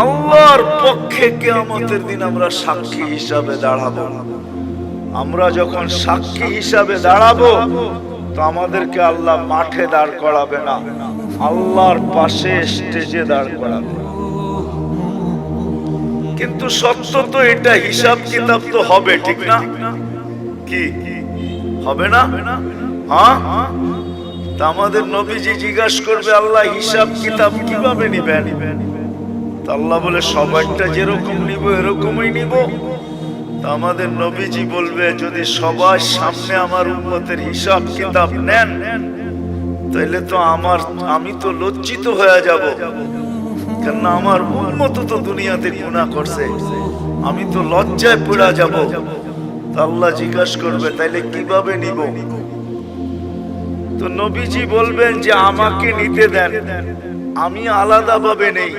আল্লাহর পক্ষে কিয়ামতের দিন আমরা সাক্ষী হিসাবে দাঁড়াবো। আমরা যখন সাক্ষী হিসাবে দাঁড়াবো তো আমাদেরকে আল্লাহ মাঠে দাঁড় করাবে না, আল্লাহর পাশে স্টেজে দাঁড় করাবে। কিন্তু সত্য তো এটা, হিসাব কিতাব তো হবে, ঠিক না? কি হবে না? হ্যাঁ। তা আমাদের নবীজি জিজ্ঞাসা করবে, আল্লাহ হিসাব কিতাব কিভাবে নিবেন? আল্লাহ বলে, সবাইটা যেরকম নিব এরকমই নিব। তা আমাদের নবীজি বলবে, যদি সবার সামনে আমার উম্মতের হিসাব কিতাব নেন তাইলে তো আমি তো লজ্জিত হয়ে যাব, কেননা আমার উম্মত তো দুনিয়াতে গুনাহ করছে, আমি তো লজ্জায় পড়ে যাব। আল্লাহ জিজ্ঞাসা করবে, তাইলে কিভাবে নিব? তো নবীজি বলবেন যে আমাকে নিতে দেন, আমি আলাদা ভাবে নেই।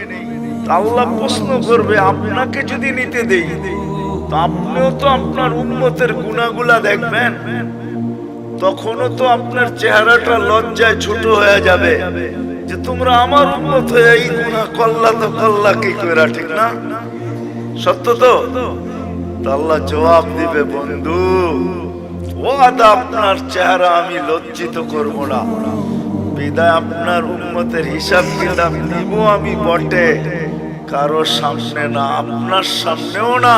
আল্লাহ প্রশ্ন করবে, আপনাকে যদি নিতে দেই তো আপনিও তো আপনার উম্মতের গুনাহগুলা দেখবেন, তখনও তো আপনার চেহারাটা লজ্জায় ছোট হয়ে যাবে যে তোমরা আমার উম্মত হয়ে এই গুনাহ করলা, তো করলা কি কইরা, ঠিক না? সত্য তো? আল্লাহ জবাব দিবে, বন্ধু ওয়াদা, আপনার চেহারা আমি লজ্জিত করব না, বিদায় আপনার উম্মতের হিসাব কিতাব নিব আমি বটে, কারো সামনে না, আপনার সামনেও না,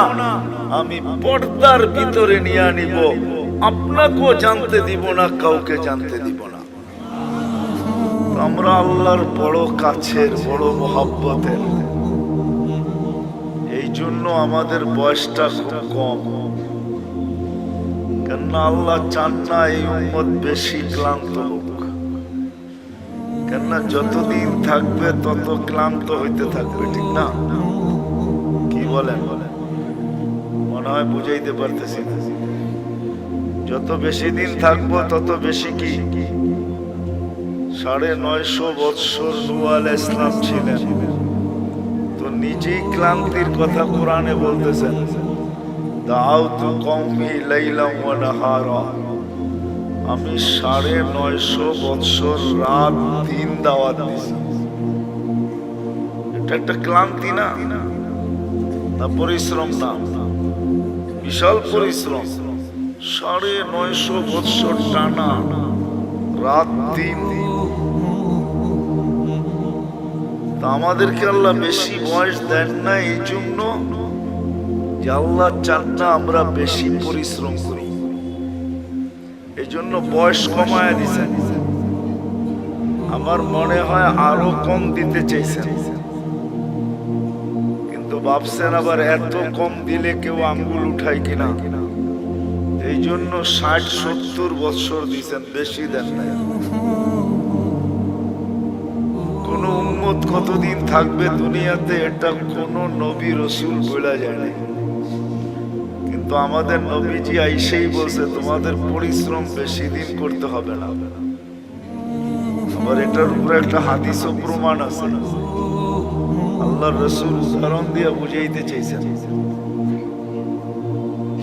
আমি পর্দার ভিতরে নিয়ে নিব, আপনাকেও জানতে দিব না, কাউকে জানতে দিব না। আমরা আল্লাহর বড় কাছের, বড় মহব্বতের, এই জন্য আমাদের বয়সটা খুব কম, কেননা আল্লাহ চান না এই উম্মত বেশি ক্লান্ত হোক, কেননা যতদিন থাকবে তত ক্লান্ত হইতে থাকবে, ঠিক না? কি বলেন? মনে হয় বুঝাইতে পারতেছি না। যত বেশি দিন থাকবো তত বেশি কি, 950 বৎসর নূহ আলাইহিস সালাম ছিলেন, তো নিজেই ক্লান্তির কথা কোরআনে বলতেছেন, দাউতু কওমি লাইলাম ওয়া নাহারা, আমি 950 বৎসর রাত দিন দাওয়াত দিছি। এটা একটা ক্লান্তি না? না পরিশ্রম না? বিশাল পরিশ্রম। 950 বৎসর টানা রাত দিন। তা আমাদেরকে আল্লাহ বেশি বয়স দেন না এই জন্য যে আল্লাহ চান না আমরা বেশি পরিশ্রম করি, এই জন্য বয়স কমায় দিছেন। আমার মনে হয় আরো কম দিতে চাইছেন, কিন্তু ভাবছেন আবার এত কম দিলে কেউ আঙ্গুল উঠায় কিনা, এই জন্য 60-70 বৎসর দিছেন, বেশি দেন নাই। কোন উম্মত কতদিন থাকবে দুনিয়াতে এটা কোন নবী রাসূল বলা যায় না, কিন্তু আমাদের নবীজি আইসেই বলছে তোমাদের পরিশ্রম বেশি দিন করতে হবে না। আবার এটার উপরে একটা হাদিসও প্রমাণ আছে, আল্লাহর রাসূল উদাহরণ দিয়ে বুঝাইতে চাইছেন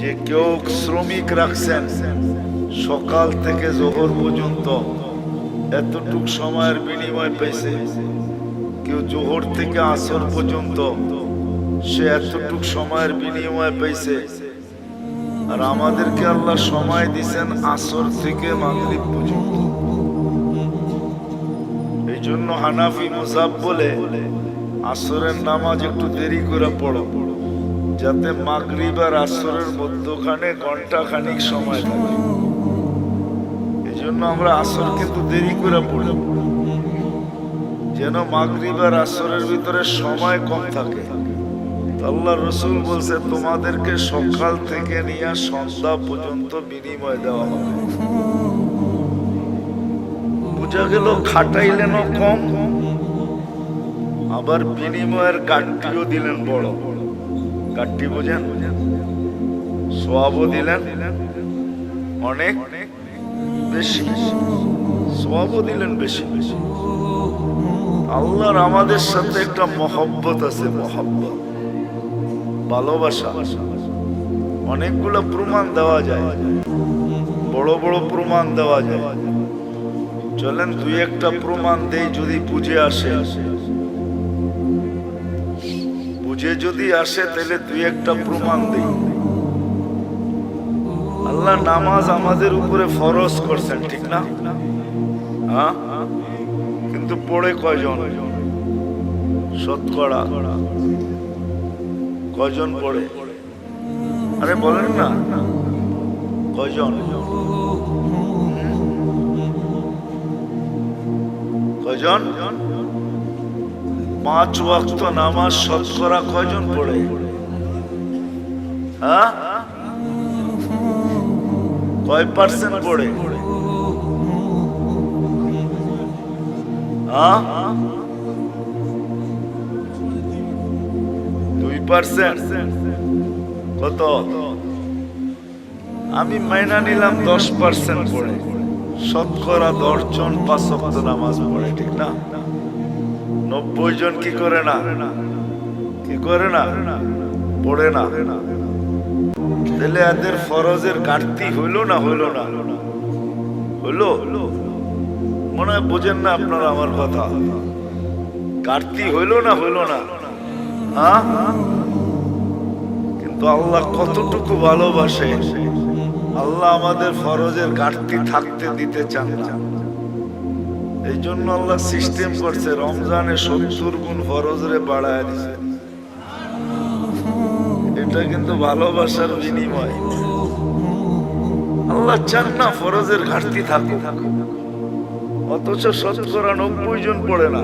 যে কেউ শ্রমিক রাখছেন সকাল থেকে জোহর পর্যন্ত, এতটুক সময়ের বিনিময় পাইছে। কেউ জোহর থেকে আসর পর্যন্ত, সে এতটুক সময়ের বিনিময় পাইছে। আর আমাদেরকে আল্লাহ সময় দিছেন আসর থেকে মাগরিব পর্যন্ত। এই জন্য হানাফি মাযহাব বলে আসরের নামাজ একটু দেরি করে পড়ো, যাতে মাগরিব আর আসরের মধ্যখানে ঘন্টা খানিক সময় থাকে। এই জন্য আমরা আসর কিন্তু দেরি করে পড়ি, যেন মাগরিব আর আসরের ভিতরে সময় কম থাকে। আল্লাহ রাসূল বলছে তোমাদেরকে সকাল থেকে নিয়ে সন্ধ্যা পর্যন্ত বিনিময় দেওয়া হবে। বুঝা গেল খাটাইলেন কম, আবার বিনিময়ের গাট্টিও দিলেন বড়। গাট্টি বোঝেন? সওয়াবও দিলেন অনেক বেশি, সওয়াবও দিলেন বেশি বেশি। আল্লাহর আমাদের সাথে একটা মহব্বত আছে, মহব্বত, ভালোবাসা। অনেকগুলো প্রমাণ দেওয়া যায়, বড় বড় প্রমাণ দেওয়া যায়। চলেন দুই একটা প্রমাণ দেই, যদি বুঝে আসে। বুঝে যদি আসে তাহলে দুই একটা প্রমাণ দেই। আল্লাহ নামাজ আমাদের উপরে ফরজ করছেন, ঠিক না? হ্যাঁ, কিন্তু পড়ে কয়জন? শতকরা কয়জন পড়ে? আরে বলেন না, কয়জন? কয়জন? 5 ওয়াক্ত নামাজ শতকরা কয়জন পড়ে? হ্যাঁ, কয় পার্সেন্ট পড়ে? হ্যাঁ, 2%। কত? আমি মাইনা নিলাম 10% পড়ে। শতকরা 10 জন 5 ওয়াক্ত নামাজ পড়ে, ঠিক না? 90 জন কি করে না? কি করে না? পড়ে না। তাহলে এদের ফরজের ঘাটতি হইল না? হইল না? হইলো? মনে হয় বুঝেন না আপনারা আমার কথা। ঘাটতি হইল না? হইল না? হ্যাঁ, কিন্তু আল্লাহ কতটুকু ভালোবাসে। আল্লাহ আমাদের ফরজের ঘাটতি থাকতে দিতে চান না। এই জন্য আল্লাহ সিস্টেম করছে, রমজানে 70 গুণ ফরজরে বাড়ায় দিছে। এটা কিন্তু ভালোবাসার বিনিময়। আল্লাহ চান না ফরজের ঘাটতি থাকুক, অথচ শতকরা 90 জন পড়ে না।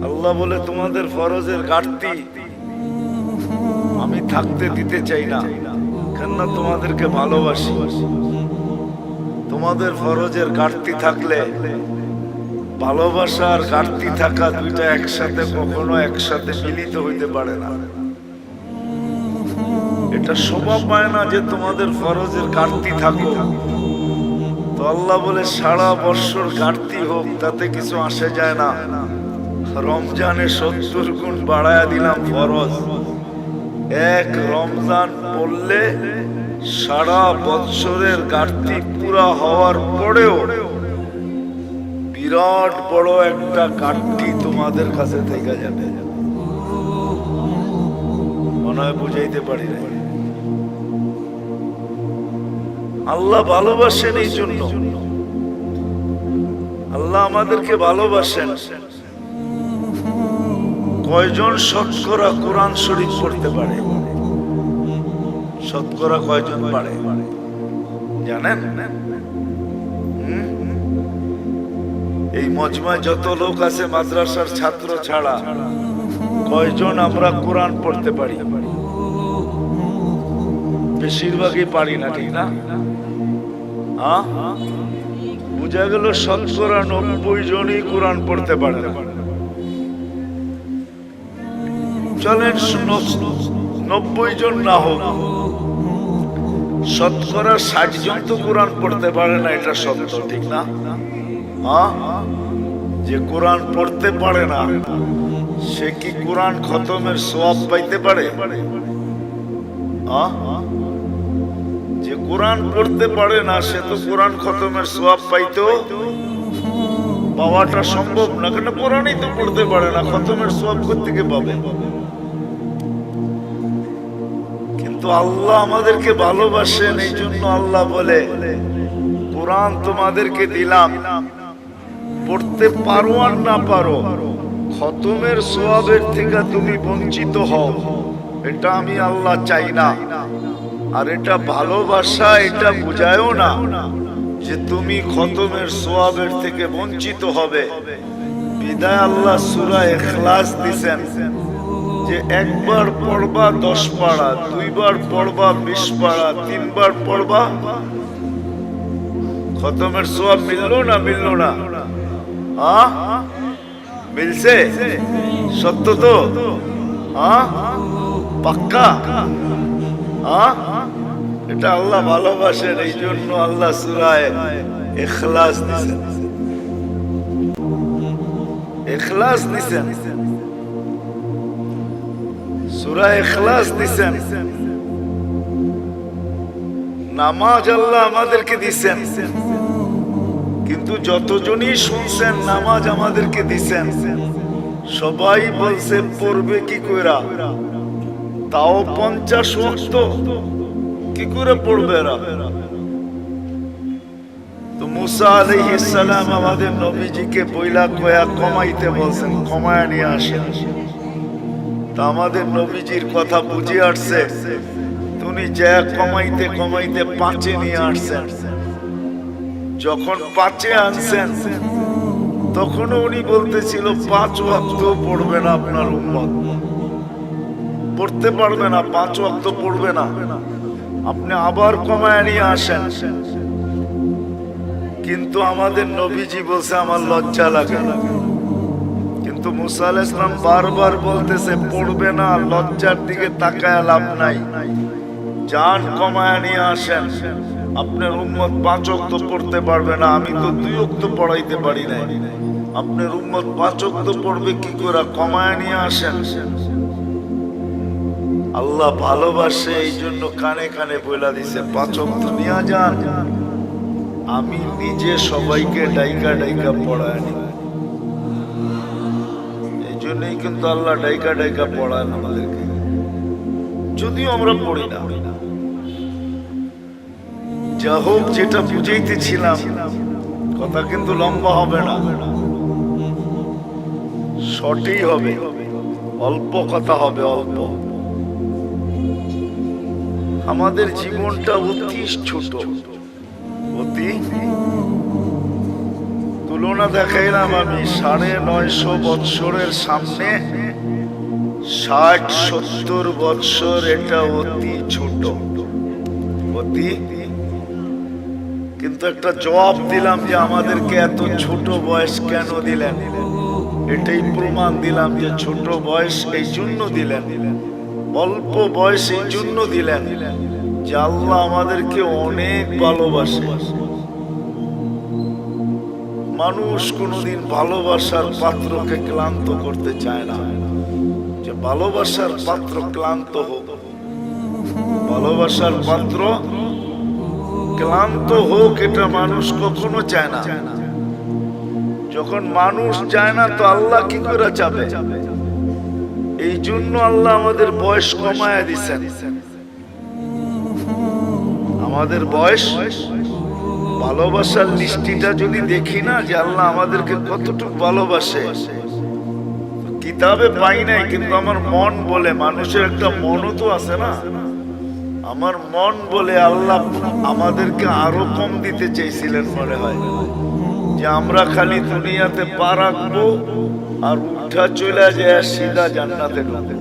আল্লাহ বলে তোমাদের ফরজের ঘাটতি আমি থাকতে দিতে চাই না, কেননা তোমাদেরকে ভালোবাসি। তোমাদের ফরজের ঘাটতি থাকলে, ভালোবাসার ঘাটতি থাকা দুইটা একসাথে কখনো একসাথে মিলিত হইতে পারে না। এটা শোভা পায় না যে তোমাদের ফরজের ঘাটতি থাকুক। তো আল্লাহ বলে সারা বছর ঘাটতি হোক, তাতে কিছু আসে যায় না। রমজানে 70 গুণ বাড়ায়া দিলাম ফরজ। এক রমজান পড়লে সারা বৎসরের ঘাটতি পুরা হওয়ার পরেও বিরাট বড় একটা ঘাটতি তোমাদের কাছে থেকে যাবে। মনে হয় বুঝাইতে পারি না। আল্লাহ ভালোবাসেন, এই জন্য আল্লাহ আমাদেরকে ভালোবাসেন। কয়জন শতকরা কোরআন শরীফ পড়তে পারে? শতকরা কয়জন পারে জানেন? এই মজমায় যত লোক আছে মাদ্রাসার ছাত্র ছাড়া কয়জন আমরা কোরআন পড়তে পারি? বেশিরভাগই পারি না, ঠিক না? বুঝা গেল শতকরা 90 জনই কোরআন পড়তে পারে না। চলেন 90 জন না হোক, শতকরা 60 জন তো কোরআন পড়তে পারে না, এটা সত্য, ঠিক না? যে কোরআন পড়তে পারে না সে কি কোরআন খতমের সওয়াব পাইতে পারে? যে কোরআন পড়তে পারে না সে তো কোরআন খতমের সওয়াব পাওয়াটা সম্ভব না, কেন কোরআনই তো পড়তে পারে না, খতমের সওয়াব কোত্থেকে পাবে? কিন্তু আল্লাহ আমাদেরকে ভালোবাসেন, এই জন্য আল্লাহ বলে কোরআন তোমাদেরকে দিলাম, পড়তে পারো আর না পারো, খতমের সওয়াবের থেকে তুমি বঞ্চিত হও, এটা আমি আল্লাহ চাই না। আর এটা ভালোবাসা, এটা বুঝায়ও না যে তুমি খতমের সওয়াবের থেকে বঞ্চিত হবে। বিদায় আল্লাহ সূরা ইখলাস দিবেন যে একবার পড়বা 10 পারা, দুইবার পড়বা 20 পারা, তিনবার পড়বা, খতমের সওয়াব মিললো না? মিললো না? মিলছে? সত্য তো? পাক্কা? এটা আল্লাহ ভালোবাসেন, এই জন্য আল্লাহ সূরা ইখলাস দিবেন। ইখলাস দিবেন, সূরা ইখলাস দিবেন। নামাজ আল্লাহ আমাদেরকে দিবেন, কিন্তু যতজনই শুনছেন নামাজ আমাদেরকে দিবেন, সবাই বলছে পড়বে কি কইরা, তাও 50 ওয়াক্ত কি করে পড়বে এরা? তো মুসা আলাইহিস সালাম আমাদের নবীজিকে বইলা কয়া কমাইতে বলছেন, কমায়া নিয়ে আসেন। তা আমাদের নবীজির কথা বুঝে আসছে, উনি যা কমাইতে কমাইতে 5-এ নিয়ে আসছেন। যখন 5-এ আনছেন তখনও উনি বলতেছিল 5 ওয়াক্ত পড়বে না আপনার উম্মত, পড়তে পারবে না, 5 ওয়াক্ত পড়বে না। আপনি আবার কমায় নিয়ে আসেন। কিন্তু আমাদের নবীজি বলছে আমার লজ্জা লাগে। কিন্তু মুসা আলাইহিস সালাম বারবার বলতেছে পড়বে না, লজ্জার দিকে তাকায় লাভ নাই, জান কমায় নিয়ে আসেন। আপনার উম্মত 5 ওয়াক্ত পড়তে পারবে না, আমি তো 2 ওয়াক্ত পড়াইতে পারি না, আপনার উম্মত 5 ওয়াক্ত পড়বে কি করে? কমায় নিয়ে আসেন। আল্লাহ ভালোবাসে, এই জন্য কানে কানে বইলা দিছে 5 ওয়াক্ত নিয়ে যান। আমি নিজে সবাইকে ডাইকা ডাইকা পড়ায় নি, এই জন্যই কিন্তু আল্লাহ ডাইকা ডাইকা পড়ায় আমাদেরকে, যদিও আমরা পড়ি না। যা হোক, যেটা বুঝাইতেছিলাম, কথা কিন্তু লম্বা হবে না, শর্টই হবে, অল্প কথা হবে, অল্প। আমাদের জীবনটা অতি ছোট, অতি। তুলনা দেখাইলাম আমি 950 বৎসরের সামনে 60-70 বৎসর, এটা অতি ছোট, অতি। কিন্তু একটা জবাব দিলাম যে আমাদেরকে এত ছোট বয়স কেন দিলেন, এটাই প্রমাণ দিলাম যে ছোট বয়স এই জন্য দিলেন, অল্প বয়স এই জন্য দিলেন যে আল্লাহ আমাদেরকে অনেক ভালোবাসে। মানুষ কোনোদিন ভালোবাসার পাত্রকে ক্লান্ত করতে চায় না, যে ভালোবাসার পাত্র ক্লান্ত হোক, ভালোবাসার পাত্র ক্লান্ত হোক, এটা মানুষ কখনো চায় না। যখন মানুষ চায় না তো আল্লাহ কি করে চাবে? এই জন্য আল্লাহ আমাদের বয়স কমায় দিছেন। আমাদের বয়স, ভালোবাসার লিস্টিটা যদি দেখি না যে আল্লাহ আমাদেরকে কতটুকু ভালোবাসে, কিতাবে পাই নাই, কিন্তু আমার মন বলে, মানুষের একটা মনও তো আছে না, আমার মন বলে আল্লাহ আমাদেরকে আরো কম দিতে চেয়েছিলেন মনে হয়, যে আমরা খালি দুনিয়াতে পা রাখবো আর উঠা চলে যায় সিধা জান্নাতে ঢুকবো।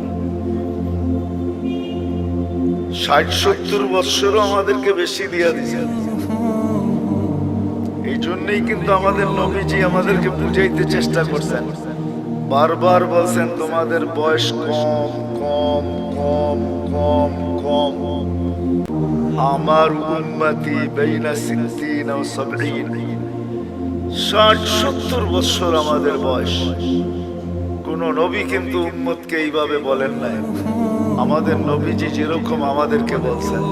60-70 বৎসরও আমাদেরকে বেশি দিয়ে দিয়েছেন। এই জন্যই কিন্তু আমাদের নবীজি আমাদেরকে বুঝাইতে চেষ্টা করছেন, বারবার বলছেন তোমাদের বয়স কম কম কম কম কম। আমার উম্মতি বাইনা 60 ও 70, 60-70 বছর আমাদের বয়স। কোন নবী কিন্তু উম্মতকে এইভাবে বলেন নাই। আমাদের নবীজি যেরকম আমাদেরকে বলছেন,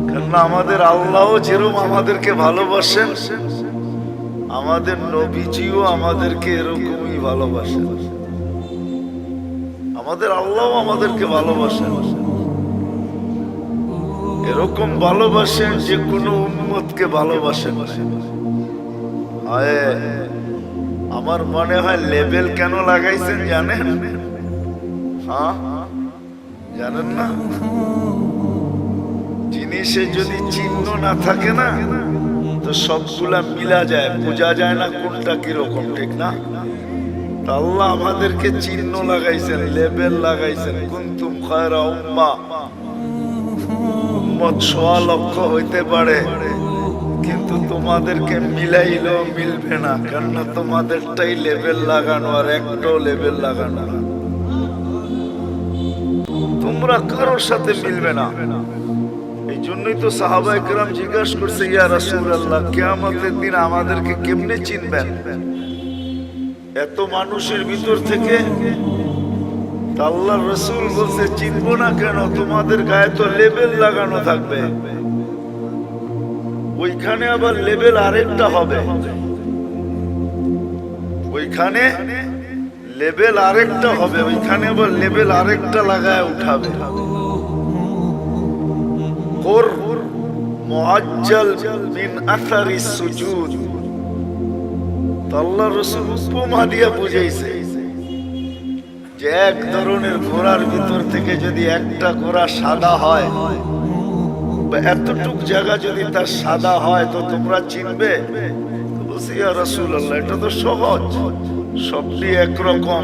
কেননা আমাদের আল্লাহও যেরকম আমাদেরকে ভালোবাসেন, আমাদের নবীজিও আমাদেরকে এরকমই ভালোবাসেন। আমাদের আল্লাহও আমাদেরকে ভালোবাসেন, এরকম ভালোবাসেন যে কোনো উম্মতকে ভালোবাসেন। আমার মনে হয় লেবেল কেন লাগাইছেন জানেন? হ্যাঁ, জানেন না? জিনিসে যদি চিহ্ন না থাকে না তো সবগুলা মিলা যায়, বোঝা যায় না কোনটা কিরকম, ঠিক না? আল্লাহ আমাদেরকে চিহ্ন লাগাইছেন, লেবেল লাগাইছেন, কুনতুম খায়রা উম্মাহ। উম্মত 1.25 লক্ষ হইতে পারে, কিন্তু তোমাদেরকে মিলাইলেও মিলবে না, কেননা তোমাদেরটাই লেবেল লাগানো আর একটাও লেবেল লাগানো না। তোমরা কারোর সাথে মিলবে না। এই জন্যই তো সাহাবায়ে কেরাম জিজ্ঞাসা করছে, ইয়া রাসূলুল্লাহ, কিয়ামতের দিন আমাদেরকে কেমনে চিনবেন এত মানুষের ভিতর থেকে? আল্লাহর রাসূল বলছে, চিনবো না কেন, তোমাদের গায়ে তো লেবেল লাগানো থাকবে। ওইখানে আবার লেবেল আরেকটা হবে, ওইখানে লেভেল আরেকটা হবে, ওইখানে আবার লেভেল আরেকটা লাগায় উঠাবে। কোর মুআজ্জাল মিন আসারি সুজুদ। আল্লাহ রাসূল উপমা দিয়া বুঝাইছে যে এক ধরনের ঘোড়ার ভিতর থেকে যদি একটা ঘোড়া সাদা হয়, এতটুক জায়গা যদি তার সাদা হয়, তো তোমরা চিনবে? বলছি ইয়া রাসূলুল্লাহ, এটা তো সহজ, সবটি একরকম,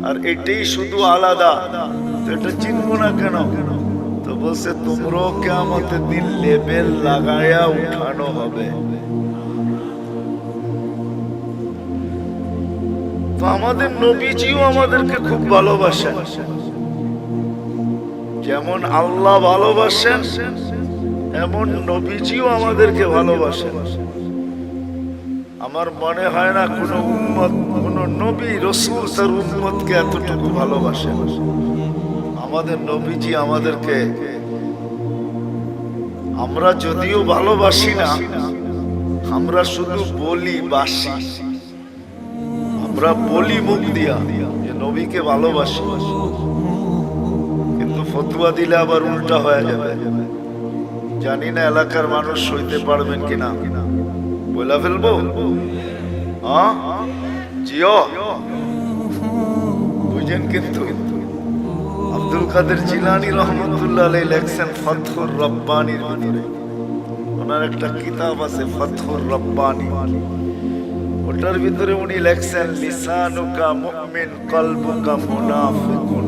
আর এটাই শুধু আলাদা, তো এটা চিনবো না কেন? তো বলছে তোমরাও কিয়ামতের দিন লেবেল লাগায়া উঠানো হবে। তো আমাদের নবীজিও আমাদেরকে খুব ভালোবাসেন, যেমন আল্লাহ ভালোবাসেন এমন নবীজিও আমাদেরকে ভালোবাসেন। আমার মনে হয় না কোন উম্মত, কোন নবী রাসূল তার উম্মতকে এতটুকু ভালোবাসেন। আমাদের নবীজি আমাদেরকে, আমরা যদিও ভালোবাসি না, আমরা শুধু বলি বাসি, আমরা বলি মুখ দিয়া যে নবীকে ভালোবাসি, কিন্তু ফতোয়া দিলে আবার উল্টা হয়ে যাবে। জানি না এলাকার মানুষ সইতে পারবেন কিনা, বলে ফেলবো? জিও বুঝেন, কিন্তু আব্দুল কাদের জিলানী রহমতুল্লাহ আলাইহি লেখছেন ফাতহুর রব্বানির ভিতরে, ওনার একটা কিতাব আছে ফাতহুর রব্বানি, ওটার ভিতরে উনি লেখছেন লিসানুকা মুমিন কলবুকা মুনাফিকুন।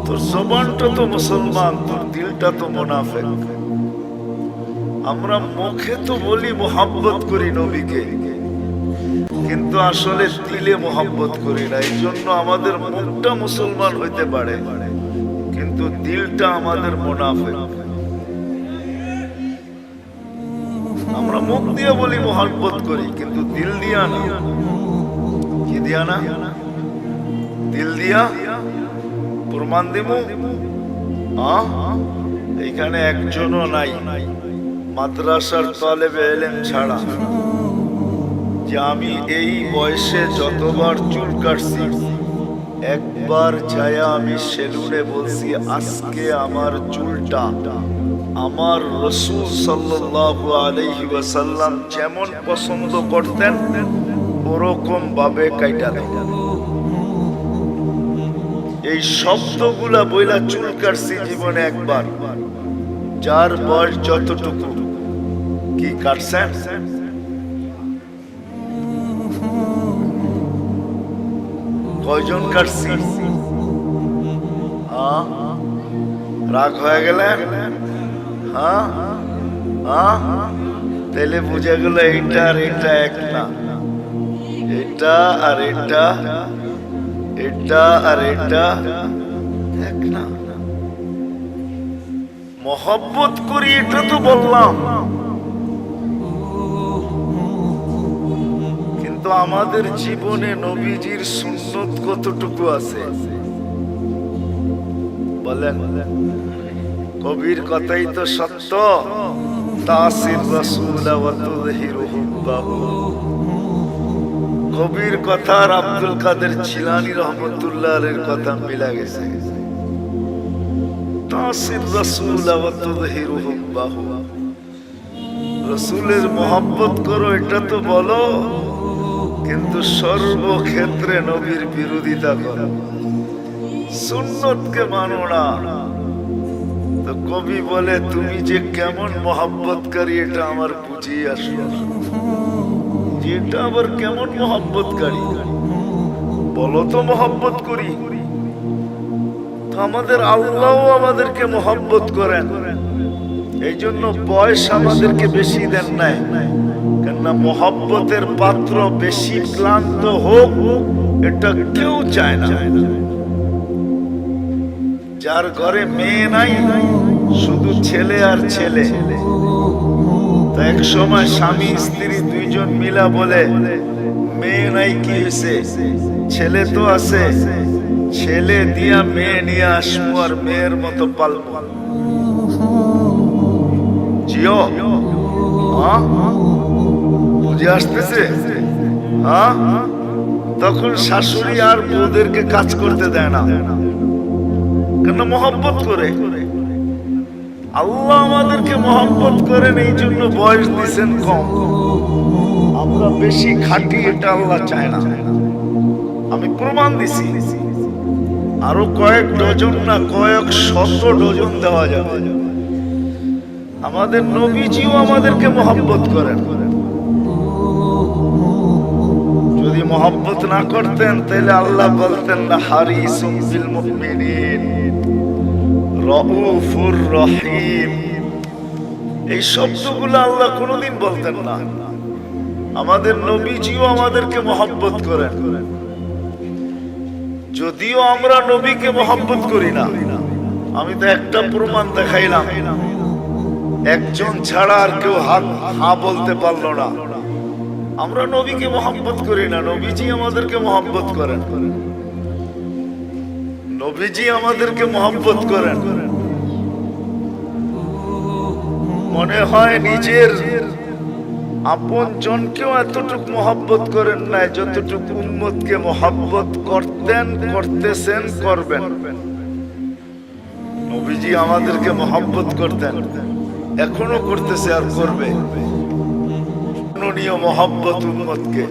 তোর জবানটা তো মুসলমান, তোর দিলটা তো মুনাফিক। আমরা মুখে তো বলি মোহাব্বত করি নবীকে, কিন্তু আসলে দিলে মোহাব্বত করি না। এই জন্য আমাদের মুখটা মুসলমান হইতে পারে, কিন্তু দিলটা আমাদের মুনাফিক। আমরা মুখ দিয়ে বলি মোহাব্বত করি, কিন্তু দিল দিয়া না। কি দিয়া না? দিল দিয়া। প্রমাণ দিব? এইখানে একজনও নাই মাদ্রাসার তালেবে ইলম ছাড়া যে আমি এই বয়সে যতবার চুল কাটছি, একবার যায়া আমি সেলুনে বলছি আজকে আমার চুলটা আমার রাসূল সাল্লাল্লাহু আলাইহি ওয়াসাল্লাম যেমন পছন্দ করতেন ওরকম ভাবে কাইটা দেন। এই শব্দগুলা বইলা চুল কাটছি জীবনে একবার। যার বয়স যতটুকু, কি কাটছেন? কয়জন কাটছি? রাগ হয়ে গেলেন? তাহলে বুঝে গেল এইটা আর এটা এক না, এটা আর এটা, এটা আর এটা এক না। মহব্বত করি এটা তো বললাম, কিন্তু আমাদের জীবনে নবীজির সুন্নত কতটুকু আছে বলেন? কবির কথাই তো সত্য, তাসির রাসূল ওয়া তুযহিরু হুব্বাহু। কবির কথা আর আব্দুল কাদের জিলানী রহমতুল্লাহ আলাইহির কথা মিলা গেছে। তাসির রাসূল ওয়া তুযহিরু হুব্বাহু, রাসূলের মহব্বত করো এটা তো বলো, কিন্তু সর্বক্ষেত্রে নবীর বিরোধিতা করো, সুন্নতকে মানো না। তো কবি বলে তুমি যে কেমন মহব্বতকারী এটা আমার বুঝিয়ে আসলো, যেটা আবার কেমন মহব্বতকারী বলো তো? মহব্বত করি তো আমাদের আল্লাহও আমাদেরকে মহব্বত করেন, এই জন্য বয়স আমাদেরকে বেশি দেন নাই, কেননা মহব্বতের পাত্র বেশি ক্লান্ত হোক এটা কেউ চায় না। যার ঘরে মেয়ে নাই, শুধু ছেলে আর ছেলে, তো এক সময় স্বামী স্ত্রী দুইজন মিলা বলে মেয়ে নাই, কি হয়েছে? ছেলে তো আছে, ছেলে দিয়া মেয়ে নিয়ে আসবো আর মেয়ের মতো পালবো। জিও বুঝে আসতেছে? তখন শাশুড়ি আর বউদেরকে কাজ করতে দেয় না, কেন? মহব্বত করে। আল্লাহ আমাদেরকে মহব্বত করেন, এই জন্য বয়স দিচ্ছেন কম। আমরা বেশি খাটি, এটা আল্লাহ চায় না। আমি প্রমাণ দিছি, আরো কয়েক ডজন না কয়েক শত ডজন দেওয়া যাবে। আমাদের নবীজিও আমাদেরকে মহব্বত করেন। যদি মহব্বত না করতেন তাহলে আল্লাহ বলতেন না হারিসুম বিল মুমিনিন রাউফুর রহিম। এই শব্দগুলো আল্লাহ কোনোদিন বলতেন না। আমাদের নবীজিও আমাদেরকে মহব্বত করেন। যদিও আমরা নবীকে মহব্বত করি না, আমি তো একটা প্রমাণ দেখাইলাম, একজন ছাড়া আর কেউ হা বলতে পারলো না। আমরা নবীকে মহব্বত করি না, নবীজি আমাদেরকে মহব্বত করেন। নবীজি আমাদেরকে মহব্বত করেন। মনে হয় নিজের আপন জনকেও এতটুকু মহব্বত করেন না যতটুকু উম্মতকে মহব্বত করতেন, করতেছেন, করবেন। নবীজি আমাদেরকে মহব্বত করতেন, এখনো করতেছে আর করবে। মহব্বত উম্মতকে।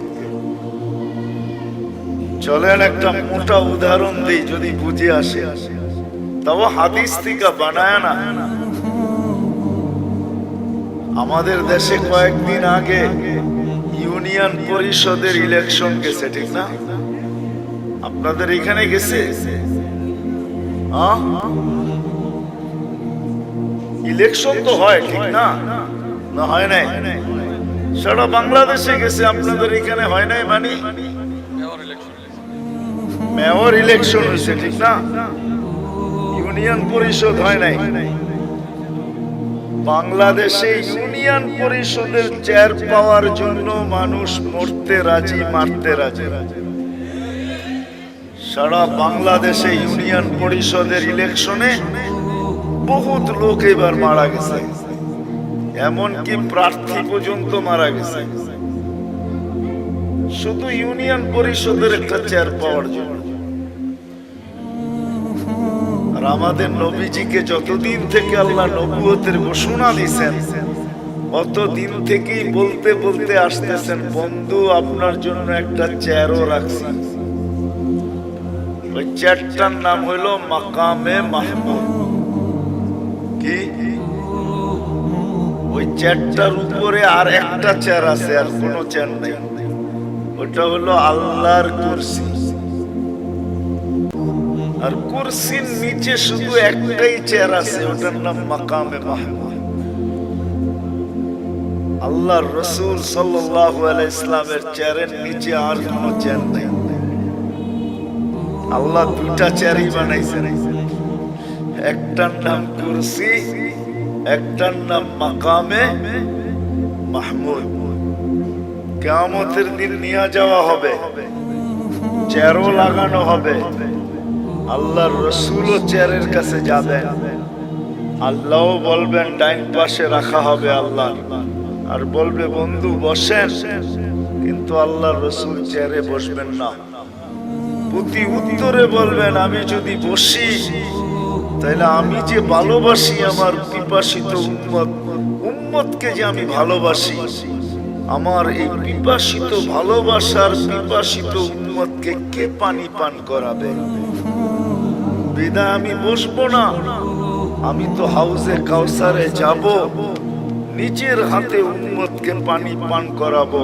চলেন একটা মোটা উদাহরণ দিই, যদি বুঝে আসে। তাও হাদিস থেকে বানায় না। আমাদের দেশে কয়েকদিন আগে ইউনিয়ন পরিষদের ইলেকশন গেছে, ঠিক না? আপনাদের এখানে গেছে? ইলেকশন তো হয়, ঠিক না? না হয় নাই? সারা বাংলাদেশে গেছে, আপনাদের এখানে হয় নাই? মানে মেয়র ইলেকশন হয়েছে, ঠিক না? ইউনিয়ন পরিষদ হয় নাই। বাংলাদেশে ইউনিয়ন পরিষদের চেয়ার পাওয়ার জন্য মানুষ মরতে রাজি, মারতে রাজি। সারা বাংলাদেশে ইউনিয়ন পরিষদের ইলেকশনে বহুত লোক এবার মারা গেছে, এমনকি প্রার্থী পর্যন্ত মারা গেছে, শুধু ইউনিয়ন পরিষদের একটা চেয়ার পাওয়ার জন্য। আর আমাদের নবীজিকে যতদিন থেকে আল্লাহ নবুয়তের ঘোষণা দিয়েছেন, অতদিন থেকেই বলতে বলতে আসতেছেন, বন্ধু আপনার জন্য একটা চেয়ারও রাখছি। ওই চেয়ারটার নাম হইল মাকামে মাহমুদ। কি? ওই চেয়ারটার উপরে আর একটা চেয়ার আছে, আর কোনো চেয়ার নেই। ওটা হলো আল্লাহর কুরসি। আর কুরসির নিচে শুধু একটাই চেয়ার আছে, ওটার নাম মাকামে মাহমুদ। আল্লাহর রাসূল সাল্লাল্লাহু আলাইহি ইসলামের চেয়ারের নিচে আর কোনো চেয়ার নেই। আল্লাহ দুইটা চেয়ারই বানাইছেন, একটার নাম কুরসি, একটার নাম মাকামে মাহমুদ। কিয়ামতের দিন নিয়ে যাওয়া হবে, চেয়ারও লাগানো হবে। আল্লাহর রাসূলও চেয়ারের কাছে যাবেন, আল্লাহও বলবেন ডাইন পাশে রাখা হবে আল্লাহ, আর বলবে বন্ধু বসেন, কিন্তু আল্লাহর রাসূল চেয়ারে বসবেন না। প্রতি উত্তরে বলবেন আমি যদি বসি তাহলে আমি যে ভালোবাসি আমার পিপাসিত উম্মতকে যে আমি ভালোবাসি, আমার এই পিপাসিত ভালোবাসার পিপাসিত উম্মতকে কে পানি পান করাবে? বিদায় আমি বসবো না। আমি তো হাউজে কাউসারে যাব, নিজের হাতে উম্মতকে পানি পান করাবো,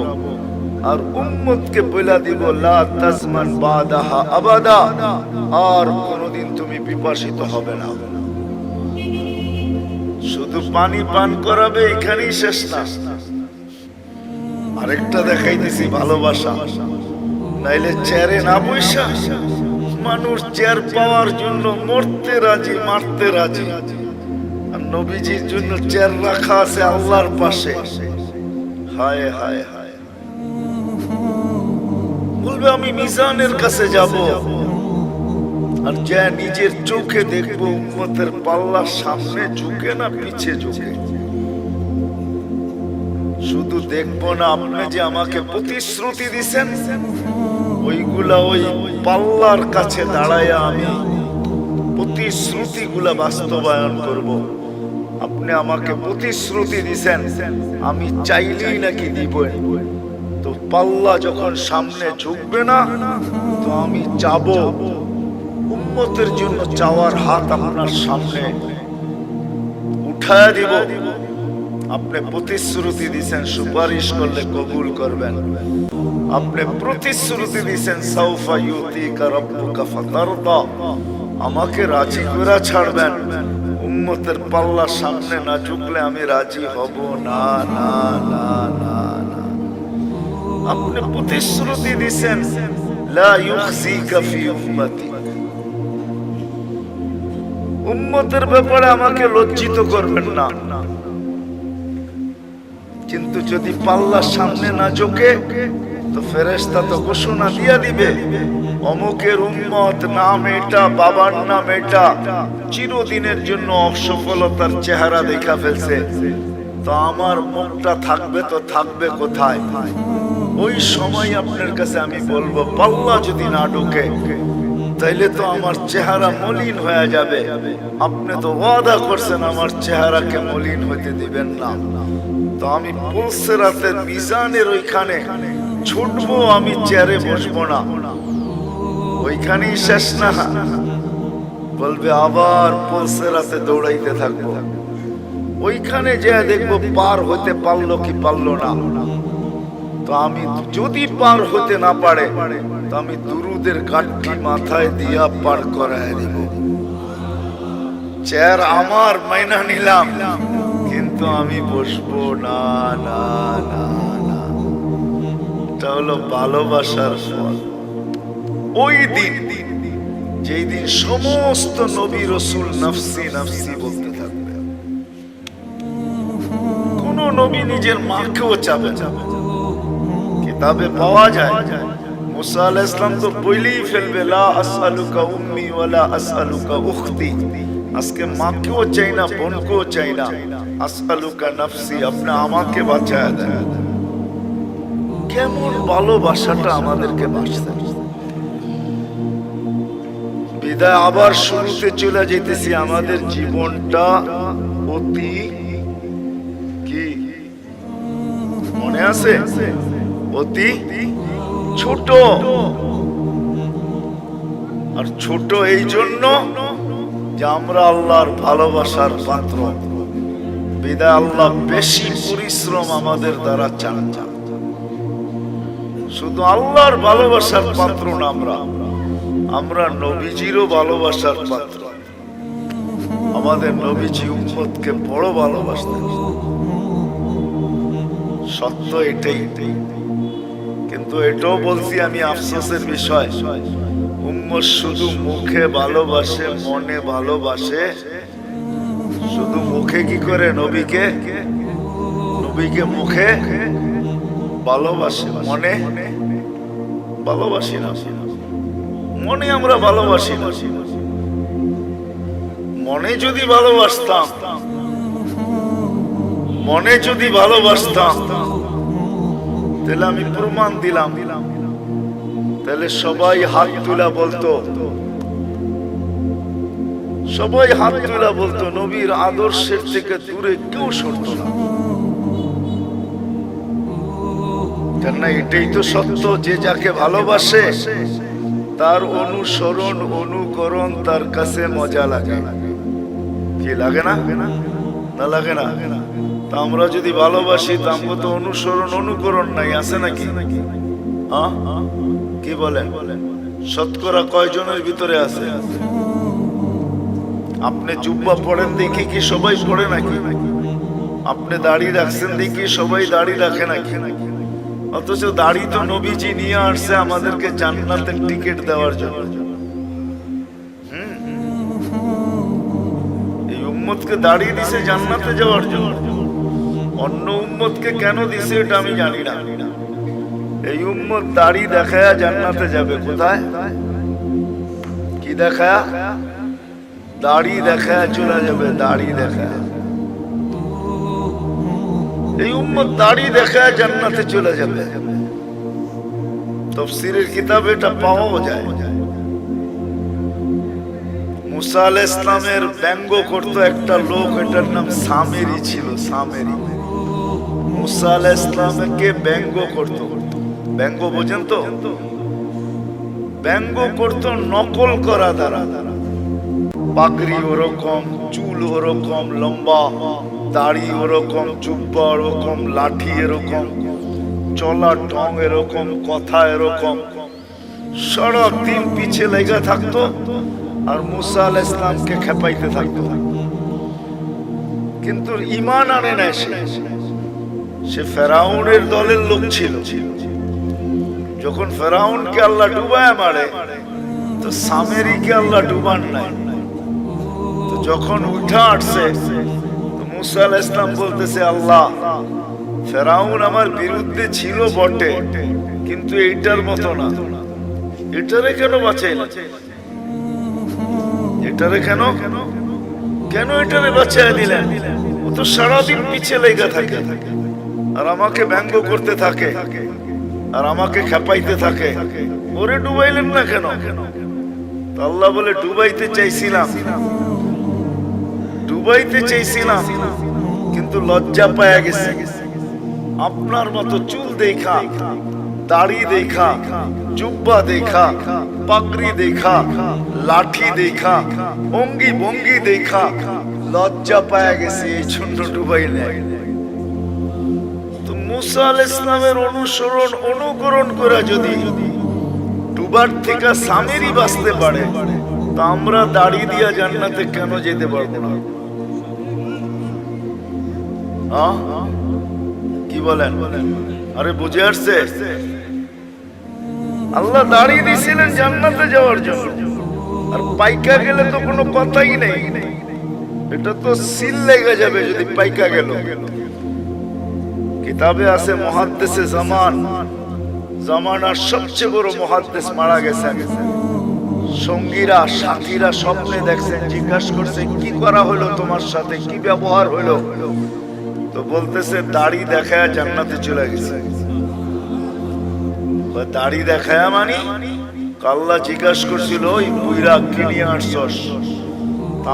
আর উম্মতকে বলে দিব লা তাজমান বাদাহা আবাদা, আর কোনদিন তুমি পিপাসিত হবে না। শুধু পানি পান করাবে, এখানেই শেষ না। আরেকটা দেখাইতেছি ভালোবাসা। নাইলে চেয়ারে না বসা মানুষ চেয়ার পাওয়ার জন্য মরতে রাজি, মারতে রাজি। আর নবীজির জন্য চেয়ার রাখা আছে আল্লাহর পাশে। হায় হায় হায়, বলবে আমি মিজানের কাছে যাব, আর যা নিজের চোখে দেখবো উম্মতের পাল্লা সামনে ঝুঁকে না পিছে ঝুঁকে। শুধু দেখবো না, আপনি যে আমাকে প্রতিশ্রুতি দিছেন ওইগুলা ওই পাল্লার কাছে দাঁড়ায় আমি প্রতিশ্রুতিগুলা বাস্তবায়ন করব। আপনি আমাকে প্রতিশ্রুতি দিছেন, আমি চাইলেই নাকি দিবেন। তো পাল্লা যখন সামনে ঝুঁকবে না, তো আমি চাবো, উম্মতের জন্য চাওয়ার হাত আপনার সামনে উঠায় দিব। আপনি প্রতিশ্রুতি দিছেন সুপারিশ করলে কবুল করবেন। আপনি প্রতিশ্রুতি দিছেন সাউফা ইউতিকা রাব্বুকা ফাতারদা, আমাকে রাজি করে ছাড়বেন। উম্মতের পাল্লা সামনে না ঝুঁকলে আমি রাজি হব না, না, না, না, না। আপনি প্রতিশ্রুতি দিছেন লা ইউখজিকা ফি উম্মতি, উম্মতের ব্যাপারে আমাকে লজ্জিত করবেন না। কিন্তু যদি পাল্লার সামনে না ঝোঁকে, তো ফেরেশতা তো ঘোষণা দিয়া দিবে, অমুকের উম্মত নাম এটা, বাবার নাম এটা, চিরদিনের জন্য অসফলতার চেহারা দেখা ফেলছে। তো আমার মুখটা থাকবে তো থাকবে কোথায়? ওই সময় আপনার কাছে আমি বলবো, পাল্লা যদি না ঢোকে তাইলে তো আমার চেহারা মলিন হয়ে যাবে। আপনি তো ওয়াদা করছেন আমার চেহারাকে মলিন হইতে দিবেন না। তো আমি পুলসিরাতের মিজানের ওইখানে ছুটবো, আমি চেয়ারে বসবো না। ওইখানেই শেষ না, বলবে আবার পুলসিরাতে দৌড়াইতে থাকবো। ওইখানে যে দেখবো পার হতে পারলো কি পারলো না। তো আমি যদি পার হতে না পারে, তো আমি দুরুদের গাঠি মাথায় দিয়া পার করায় দিব। চেয়ার আমার মাইনা নিলাম, কিন্তু আমি বসবো না, না, না, না। এটা হলো ভালোবাসার ফল। ওই দিন, যেই দিন সমস্ত নবী রাসূল নফসি নফসি বলতে থাকবে, কোন নবী নিজের মাকেও চাবে না। কিতাবে পাওয়া যায় মুসা আলাইহিস সালাম তো বলেই ফেলবে, লা আসআলুকা উম্মি ওয়ালা আসআলুকা উখতি, আজকে মাকেও চাই না, বোনকেও চাই না, আসআলুকা নফসি, আপনি আমাকে বাঁচায় দেন। কেমন ভালোবাসাটা আমাদেরকে বাঁচতে। বিদায় আবার শুরুতে চলে যেতেছি। আমাদের জীবনটা অতি কি মনে আছে? অতি ছোট। আর ছোট এই জন্য যে আমরা আল্লাহর ভালোবাসার পাত্র। বিদায় আল্লাহ বেশি পরিশ্রম আমাদের দ্বারা চান। শুধু আল্লাহর ভালোবাসার পাত্র না, আমরা নবীজিরও ভালোবাসার পাত্র। আমাদের নবীজি উম্মতকে বড় ভালোবাসতেন, সত্য এটাই। কিন্তু এটাও বলছি আমি, আফসোসের বিষয়, উম্মত শুধু মুখে ভালোবাসে, মনে ভালোবাসে। শুধু মুখে কি করে? নবীকে মুখে ভালোবাসে, মনে ভালোবাসি না। মনে আমরা ভালোবাসি না। মনে যদি ভালোবাসতাম, তাহলে আমি প্রমাণ দিলাম, তাহলে সবাই হাত তুলা বলতো, নবীর আদর্শের থেকে দূরে কেউ সরতো না। কেননা এটাই তো সত্য, যে যাকে ভালোবাসে তার অনুসরণ অনুকরণ তার কাছে মজা লাগে। কি লাগে না? না লাগে না? তা আমরা যদি ভালোবাসি, তা আমরা তো অনুসরণ অনুকরণ নাই, আছে নাকি? কি বলেন? শতকরা কয়জনের ভিতরে আছে? আপনি জুব্বা পড়েন দেখি কি সবাই পড়ে নাকি? আপনি দাড়ি রাখছেন দেখি সবাই দাড়ি রাখে নাকি? অথচ দাড়ি তো নবীজি নিয়ে আসছে আমাদেরকে জান্নাতের টিকিট দেওয়ার জন্য। এই উম্মতকে দাড়ি দিছে জান্নাতে যাওয়ার জন্য। অন্য উম্মতকে কেন দিছে এটা আমি জানি না। এই উম্মত দাড়ি দেখায়া জান্নাতে যাবে। কোথায়? কি দেখায়া? দাড়ি দেখায়া চলে যাবে। দাড়ি দেখায়া এই উম্মত দাড়ি দেখায় জান্নাতে চলে যাবে। তো তাফসীরের কিতাবে এটা পাওয়াও যায়। মুসা আলাইহিস সালামের ব্যঙ্গ করত একটা লোক, এটার নাম সামেরি ছিল। সামেরি মুসা আলাইহিস সালামকে ব্যঙ্গ করত। ব্যঙ্গ বোঝেন তো? ব্যঙ্গ করত নকল করা দ্বারা। পাগড়ি ওরকম, চুল ওরকম লম্বা, দাড়ি ওরকম, জুব্বা ওরকম, লাঠি এরকম, চলার ঢং এরকম, কথা এরকম, সারাদিন পিছে লেগে থাকতো আর মুসা আলাইহিস সালামকে খেপাইতে থাকতো। কিন্তু ঈমান আনে না। সে ফেরাউনের দলের লোক ছিল। যখন ফেরাউনকে আল্লাহ ডুবায় মারে, তো সামেরিকে আল্লাহ ডুবান নাই। তো যখন উঠা আসছে, তো মুসা আলাইহিস সালাম বলতেছে, আল্লাহ, ফেরাউন আমার বিরুদ্ধে ছিল বটে, কিন্তু এইটার মতো না। এটারে কেন বাঁচাইলা? এটারে কেন কেন এটারে বাঁচাই দিলেন? ও তো সারাদিন পিছে লেগে থাকে আর আমাকে ব্যঙ্গ করতে থাকে আর আমাকে খেপাইতে থাকে। ওরে ডুবাইলেন না কেন? আল্লাহ বলে, ডুবাইতে চাইছিলাম, কিন্তু লজ্জা পায়া গেছে। আপনার মতো চুল দেখা, দাড়ি দেখা, জুব্বা দেখা, পাগড়ি দেখা, লাঠি দেখা, অঙ্গি ভঙ্গি দেখা লজ্জা পায়া গেছে, এই জন্য ডুবাইলে। তো মুসা আলাইহিস সালামের অনুকরণ করে যদি ডুবার থেকে সামেরি বাঁচতে পারে, তা আমরা দাড়ি দিয়া জান্নাতে কেন যেতে পারবো না? কি বলেন? আরে বুঝে আসছে? আল্লাহ দাড়ি দিয়েছিলেন জান্নাতে যাওয়ার জন্য, আর পাইকা গেলে তো কোনো কথাই নেই। এটা তো সিল লেগে যাবে যদি পাইকা গেল। কিতাবে আছে মুহাদ্দিসে জামানার সবচেয়ে বড় মুহাদ্দিস মারা গেছেন। সঙ্গীরা সাথীরা স্বপ্নে দেখছেন, জিজ্ঞাসা করছে, কি করা হলো তোমার সাথে, কি ব্যবহার হলো? তো বলতেছে, দাড়ি দেখায় জান্নাতে চলে গেছে। দাড়ি দেখায় মানে? আল্লাহ জিজ্ঞাসা করছিল, ওই বুইরা কি নিয়ে আসছস?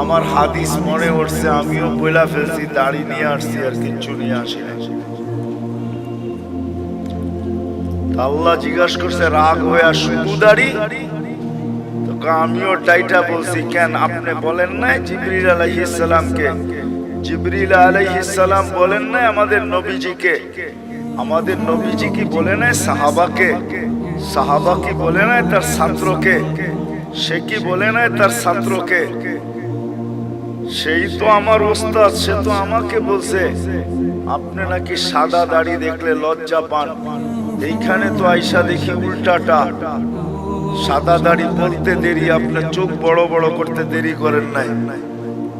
আমার হাদিস মনে উঠছে, আমিও বইলা ফেলছি, দাড়ি নিয়ে আসছি আর কিচ্ছু নিয়ে আসি না। আল্লাহ জিজ্ঞাসা করছে, রাগ হয়ে শুধু দাড়ি? আমিও টাইটা বলছি, কেন আপনি বলেন নাই জিবরিল আলাইহিস সালামকে? জিবরিল আলাইহিস সালাম বলেন নাই আমাদের নবীজিকে? আমাদের নবীজি কি বলে নাই সাহাবাকে? সাহাবা কি বলে নাই তার ছাত্রকে? সে কি বলে নাই তার ছাত্রকে? সেই তো আমার ওস্তাদ, সে তো আমাকে বলছে আপনি নাকি সাদা দাড়ি দেখলে লজ্জা পান। এইখানে তো আইসা দেখি উল্টাটা, সাদা দাড়ি বলতে দেরি, আপনার চোখ বড় বড় করতে দেরি করেন নাই।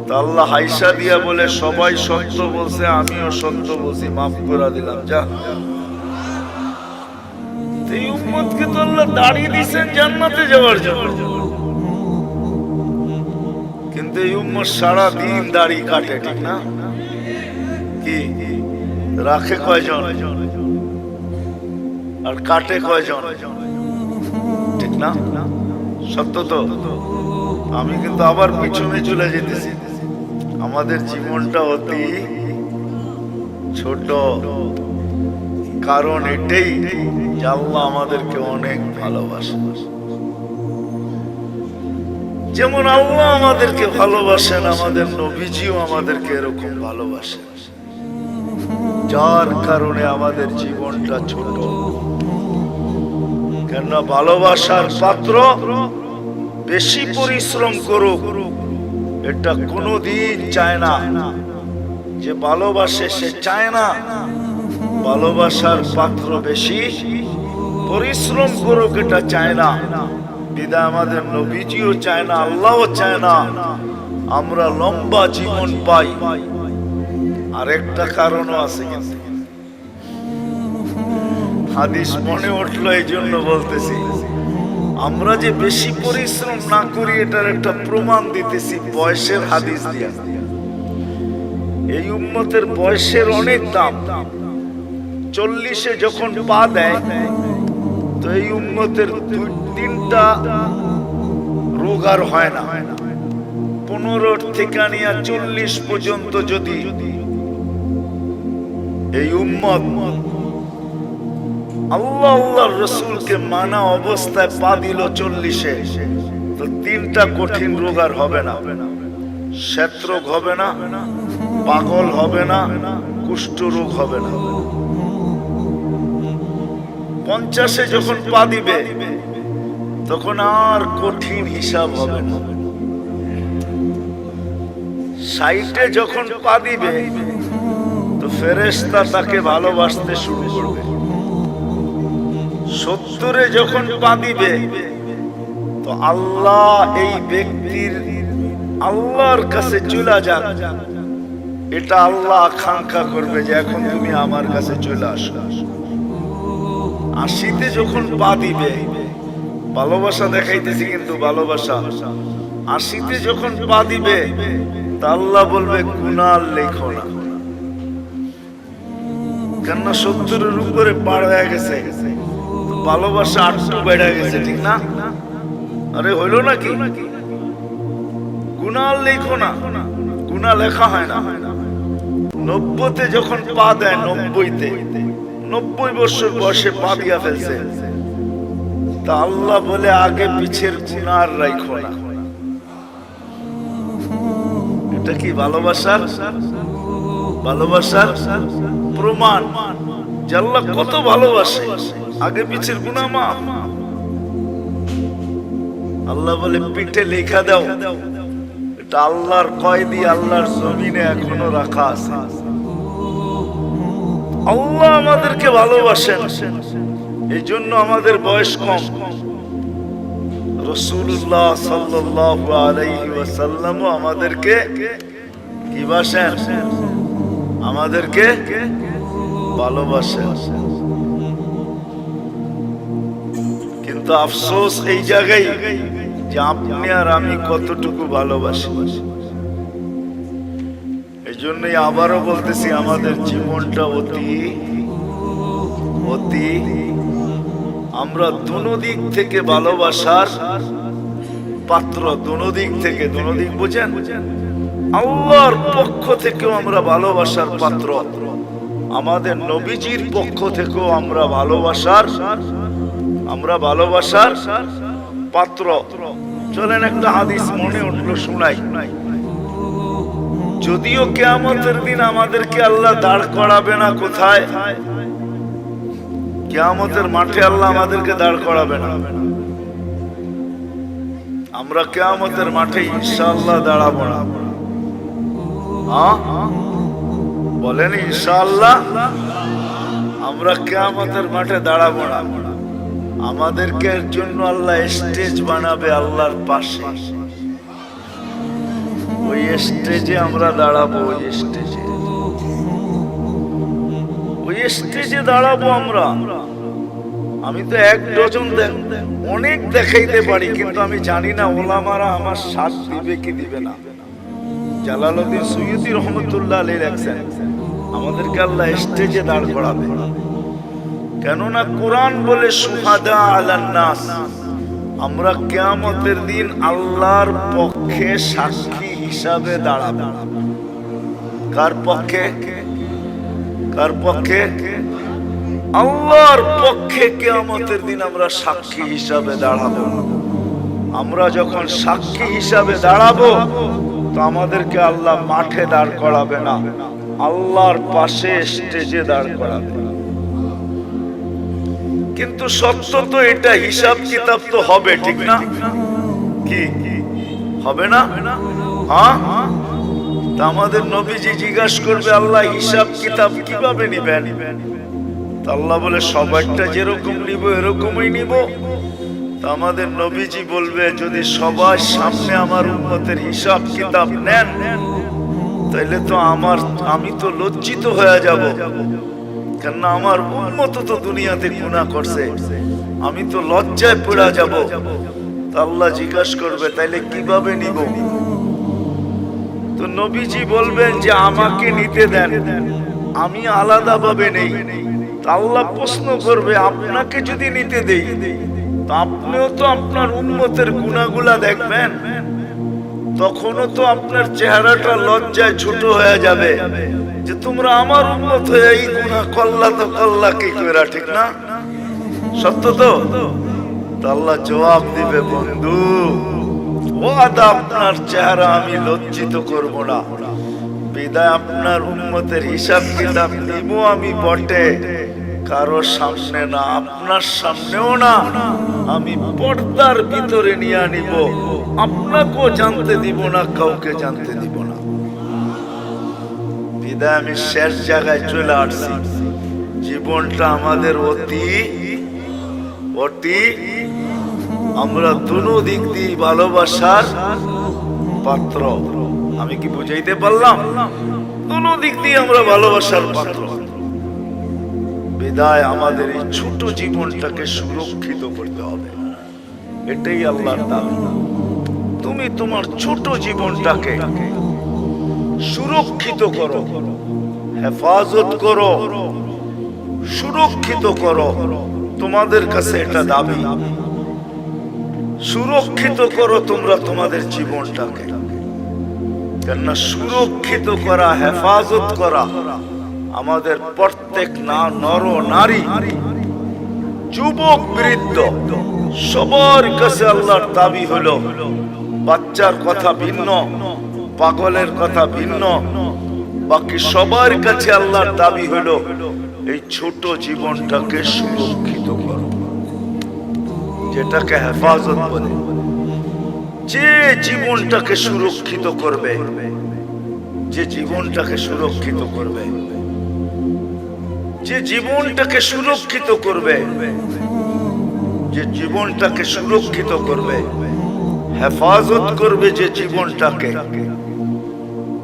তা আল্লাহ হাইসা দিয়া বলে, সবাই সত্য বলছে, আমিও সত্য বলছি, মাফ করে দিলাম, যা। এই উম্মতকে তো আল্লাহ দাড়ি দিয়েছেন জান্নাতে যাওয়ার জন্য, কিন্তু এই উম্মত সারা দিন দাড়ি কাটে, ঠিক না? কি রাখে কয়জন আর কাটে কয়জন? ঠিক না? সত্য তো? আমি কিন্তু আবার পিছনে চলে যেতেছি। আমাদের জীবনটা অতি ছোট, কারণ এটাই যে আল্লাহ আমাদেরকে অনেক ভালোবাসে। যেমন আল্লাহ আমাদেরকে ভালোবাসেন, আমাদের নবীজিও আমাদেরকে এরকম ভালোবাসেন, যার কারণে আমাদের জীবনটা ছোট। কেন? ভালোবাসার পাত্র বেশি পরিশ্রম করুক, এটা কোনোদিন চায় না। যে ভালোবাসে সে চায় না ভালোবাসার পাত্র বেশি পরিশ্রম করুক, এটা চায় না। বিদায় আমাদের নবীজিও চায় না, আল্লাহও চায় না আমরা লম্বা জীবন পাই। আরেকটা কারণও আছে, কিন্তু হাদিস মনে উঠলো এই জন্য বলতেছি। আমরা যে বেশি পরিশ্রম না করি এটার একটা প্রমাণ দিতেছি বয়সের হাদিস দিয়া। এই উম্মতের বয়সের অনেক দাম। 40-এ যখন পা দেয় তো এই উম্মতের তিনটা রোগ আর হয় না। 15 থেকে নিয়ে 40 পর্যন্ত যদি এই উম্মত আল্লাহ আল্লাহর রাসূলকে মানা অবস্থায় পা দিল 40-এ, তো তিনটা কঠিন রোগ আর হবে না। শ্বেত রোগ হবে না, পাগল হবে না, কুষ্ঠ রোগ হবে না। 50-এ যখন পা দিবে তখন আর কঠিন হিসাব হবে না। 60-এ যখন পা দিবে তো ফেরেশতা তাকে ভালোবাসতে শুরু করবে। 70-এ যখন পা দিবে তো আল্লাহ এই ব্যক্তির আল্লাহর কাছে চলে যাক, এটা আল্লাহ আকাঙ্ক্ষা করবে যে এখন তুমি আমার কাছে চলে আসো। 80-তে যখন পা দিবে, ভালোবাসা দেখাইতেছি কিন্তু ভালোবাসা, 80-তে যখন পা দিবে তা আল্লাহ বলবে গুনাহ লেখো না, কেননা 70-এর উপরে পার হয়ে গেছে, ভালোবাসা 8 বেড়ে গেছে, ঠিক না? আরে হইল নাকি? গুনাহ লেখো না, গুনাহ লেখা হয় না। 90-তে যখন পা দেয়, 90 বছর বয়সে পা দিয়া ফেলছে, তা আল্লাহ বলে আগে পিছের গুনাহ আর রাখো না। এটা কি ভালোবাসার প্রমাণ যে আল্লাহ কত ভালোবাসে, আগে পিছের গুনাহ মাফ। আল্লাহ বলে পিঠে লেখা দাও, এটা আল্লাহর কয়েদি আল্লাহর জমিনে এখনো রাখা আছে। আল্লাহ আমাদেরকে ভালোবাসেন, এই জন্য আমাদের বয়স কম। রাসূলুল্লাহ সাল্লাল্লাহু আলাইহি ওয়াসাল্লাম আমাদেরকে কি বাসেন? আমাদেরকে ভালোবাসেন। কিন্তু আফসোস এই জায়গায় যে আপনি আর আমি কতটুকু ভালোবাসি। এই জন্যই আবারও বলতেছি, আমাদের জীবনটা অতি আমরা দুদিক থেকে ভালোবাসার পাত্র। দুদিক থেকে, দুদিক বুঝেন? আল্লাহর পক্ষ থেকেও আমরা ভালোবাসার পাত্র, আমাদের নবীজির পক্ষ থেকেও আমরা ভালোবাসার পাত্র। চলেন একটা হাদিস মনে উঠলো, শুনাই। যদিও কিয়ামতের দিন আমাদেরকে আল্লাহ দাঁড় করাবে না, কোথায়? কিয়ামতের মাঠে আল্লাহ আমাদেরকে দাঁড় করাবে না। আমরা কিয়ামতের মাঠে ইনশাআল্লাহ দাঁড়াবো না। বলেন ইনশাআল্লাহ আমরা কিয়ামতের মাঠে দাঁড়াবো না। আমাদেরকে এর জন্য আল্লাহ স্টেজ বানাবে আল্লাহর পাশে। ওই স্টেজে আমরা দাঁড়াবো, ওই স্টেজে দাঁড়াবো আমরা। আমি তো 1 ডজন অনেক দেখাইতে পারি, কিন্তু আমি জানি না ওলামারা আমার সাথ দিবে কি দিবে না। জালালউদ্দিন সুয়ুতী রহমতুল্লাহ আলাইহি লেখেন, আমাদেরকে আল্লাহ স্টেজে দাঁড় করাবে। কেননা কোরআন বলে শুহাদা আলান নাস, আমরা কিয়ামতের দিন আল্লাহর পক্ষে সাক্ষী হিসাবে দাঁড়াবো। কার পক্ষে? আল্লাহর পক্ষে কিয়ামতের দিন আমরা সাক্ষী হিসাবে দাঁড়াবো। আমরা যখন সাক্ষী হিসাবে দাঁড়াবো তো আমাদেরকে আল্লাহ মাঠে দাঁড় করাবে না, আল্লাহর পাশে স্টেজে দাঁড় করাবে। কিন্তু সত্য তো এটা, হিসাব কিতাব তো হবে, ঠিক না? কি হবে না? হ্যাঁ। তা আমাদের নবীজি জিজ্ঞাসা করবে, আল্লাহ হিসাব কিতাব কিভাবে নিবেন? আল্লাহ বলে সবাইটা যেরকম নিব এরকমই নিব। তা আমাদের নবীজি বলবে, যদি সবার সামনে আমার উম্মতের হিসাব কিতাব নেন তাইলে তো আমি তো লজ্জিত হয়ে যাব, কেননা আমার উম্মত তো দুনিয়াতে গুনাহ করছে, আমি তো লজ্জায় পড়ে যাব। তা আল্লাহ জিজ্ঞাসা করবে, তাইলে কিভাবে নিব? তো নবীজি বলবেন যে আমাকে নিতে দেন, আমি আলাদা ভাবে নেই, তা আল্লাহ প্রশ্ন করবে আপনাকে যদি নিতে দেই তো আপনিও তো আপনার উম্মতের গুনাহগুলা দেখবেন, তখনও তো আপনার চেহারাটা লজ্জায় ছোট হয়ে যাবে যে তোমরা আমার উম্মত হয়ে এই গুনাহ করলা, তো করলা কি কইরা, ঠিক না? সত্য তো? আল্লাহ জবাব দিবে, বন্ধু ওয়াদা আপনার চেহারা আমি লজ্জিত করব না, বিদায় আপনার উম্মতের হিসাব কিতাব নিব আমি বটে, কারো সামনে না, আপনার সামনেও না, আমি পর্দার ভিতরে নিয়ে নিব, আপনাকেও জানতে দিব না, কাউকে জানতে দিব না। বিদায় আমি শেষ জায়গায় চলে আসছি। জীবনটা আমাদের অতি অতি, আমরা দুনো দিক দিয়ে ভালোবাসার পাত্র। আমি কি বুঝাইতে পারলাম? দুনো দিক দিয়ে আমরা ভালোবাসার পাত্র। বিদায় আমাদের এই ছোট জীবনটাকে সুরক্ষিত করতে হবে, এটাই আল্লাহর দাবি। তুমি তোমার ছোট জীবনটাকে সুরক্ষিত করো, হেফাজত করো, সুরক্ষিত করো, তোমাদের কাছে এটা দাবি। সুরক্ষিত করো তোমরা তোমাদের জীবনটাকে, কেননা সুরক্ষিত করা, হেফাজত করা আমাদের প্রত্যেক নর নারী, যুবক বৃদ্ধ সবার কাছে আল্লাহর দাবি হলো। বাচ্চার কথা ভিন্ন, পাগলের কথা ভিন্ন, বাকি সবার কাছে আল্লাহর দাবি হলো এই ছোট জীবনটাকে সুরক্ষিত করো, যেটাকে হেফাজত বলে। যে জীবনটাকে সুরক্ষিত করবে, যে জীবনটাকে সুরক্ষিত করবে, যে জীবনটাকে সুরক্ষিত করবে, যে জীবনটাকে সুরক্ষিত করবে, হেফাজত করবে যে জীবনটাকে,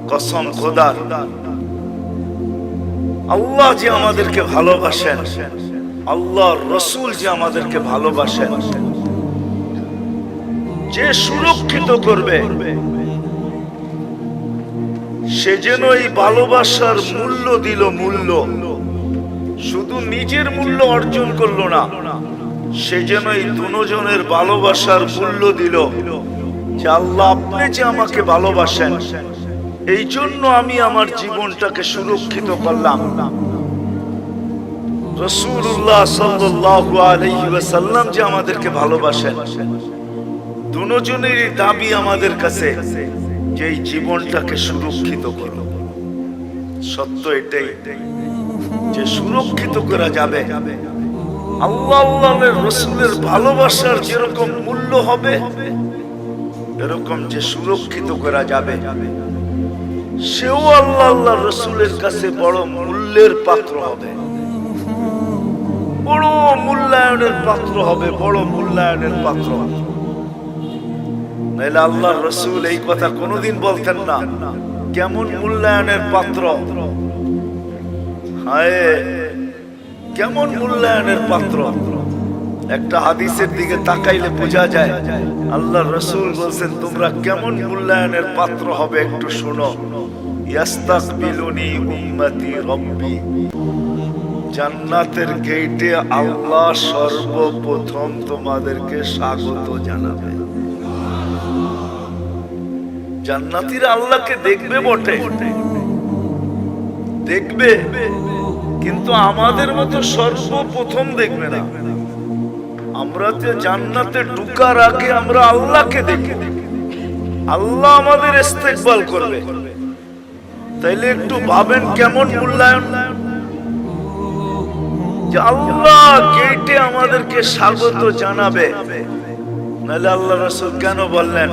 কসম খোদার, আল্লাহ যে আমাদেরকে ভালোবাসেন, আল্লাহর রাসূল যে আমাদেরকে ভালোবাসেন, যে সুরক্ষিত করবে, সে যেন এই ভালোবাসার মূল্য দিল। মূল্য শুধু নিজের মূল্য অর্জন করলো না, সে যেন এই দুজনের ভালোবাসার মূল্য দিল, যে আল্লাহ আপনি যে আমাকে ভালোবাসেন, এই জন্য আমি আমার জীবনটাকে সুরক্ষিত করলাম। রাসূলুল্লাহ সাল্লাল্লাহু আলাইহি ওয়াসাল্লাম যে আমাদেরকে ভালোবাসেন, দুজনেরই দাবি আমাদের কাছে যে এই জীবনটাকে সুরক্ষিত করো। সত্য এটাই যে সুরক্ষিত করা যাবে, আল্লাহ আল্লাহর রাসূলের ভালোবাসার যেরকম মূল্য হবে, এরকম যে সুরক্ষিত করা যাবে, সেও আল্লাহ আল্লাহর রাসূলের কাছে বড় মূল্যের পাত্র হবে, বড় মূল্যায়নের পাত্র হবে, বড় মূল্যায়নের পাত্র। নাইলে আল্লাহর রাসূল এই কথা কোনোদিন বলতেন না, কেমন মূল্যায়নের পাত্র, হায় কেমন মূল্যায়নের পাত্র। একটা হাদিসের দিকে তাকাইলে বোঝা যায় আল্লাহর রাসূল বলছেন তোমরা কেমন মূল্যায়নের পাত্র হবে একটু শোনো। ইয়াস্তাকবিলুনি উম্মতি রব্বি, জান্নাতের গেটে আল্লাহ সর্বপ্রথম তোমাদেরকে স্বাগত জানাবে। জান্নাতীরা আল্লাহকে দেখবে বটে, দেখবে, কিন্তু আমাদের মতো সর্বপ্রথম দেখবে না। আমরা তো জান্নাতে ঢোকার আগে আমরা আল্লাহকে দেখি, আল্লাহ আমাদের ইস্তেকবাল করবে। তাইলে একটু ভাবেন কেমন মূল্যায়ন, যে আল্লাহ গেটে আমাদেরকে স্বাগত জানাবে। নাহলে আল্লাহ রাসূল কেন বললেন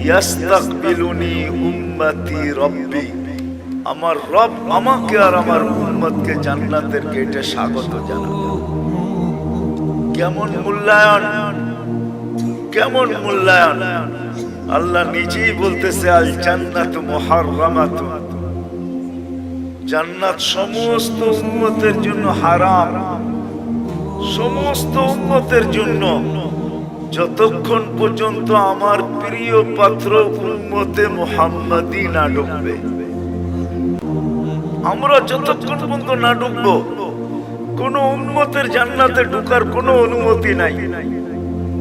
ইয়াস্তাকবিলুনি উম্মতি রব্বি, আমার রব আমাকে আর আমার উম্মতকে জান্নাতের গেটে স্বাগত জানাবে। কেমন মূল্যায়ন, কেমন মূল্যায়ন। আল্লাহ নিজেই বলতেছে আল জান্নাতু মুহাররামাতু, জান্নাত সমস্ত উম্মতের জন্য হারাম, সমস্ত উম্মতের জন্য, যতক্ষণ পর্যন্ত আমার প্রিয় পাত্র উম্মতে মুহাম্মাদি না ঢুকবে। আমরা যতক্ষণ পর্যন্ত না ঢুকবো কোন উম্মতের জান্নাতে ঢোকার কোনো অনুমতি নাই।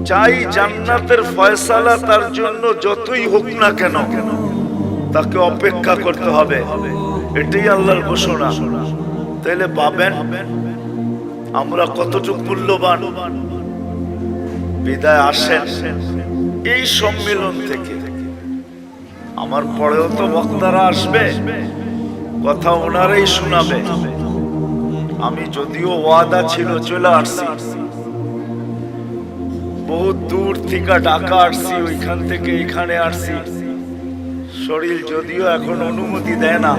চাই জান্নাতের ফয়সালা তার জন্য যতই হোক না কেন তাকে অপেক্ষা করতে হবে, এটাই আল্লাহর ঘোষণা। তাহলে ভাবেন আমরা কতটুকু মূল্যবান। বিদায় আসেন এই সম্মেলন থেকে। আমার পরেও তো বক্তারা আসবে, কথা ওনারাই শোনাবে। আমি যদিও ওয়াদা ছিল চলে আসছি, বহুত দূর থেকে ঢাকা আসছি, ওইখান থেকে এখানে আসছি। শরীর যদিও এখন অনুমতি দেয় না।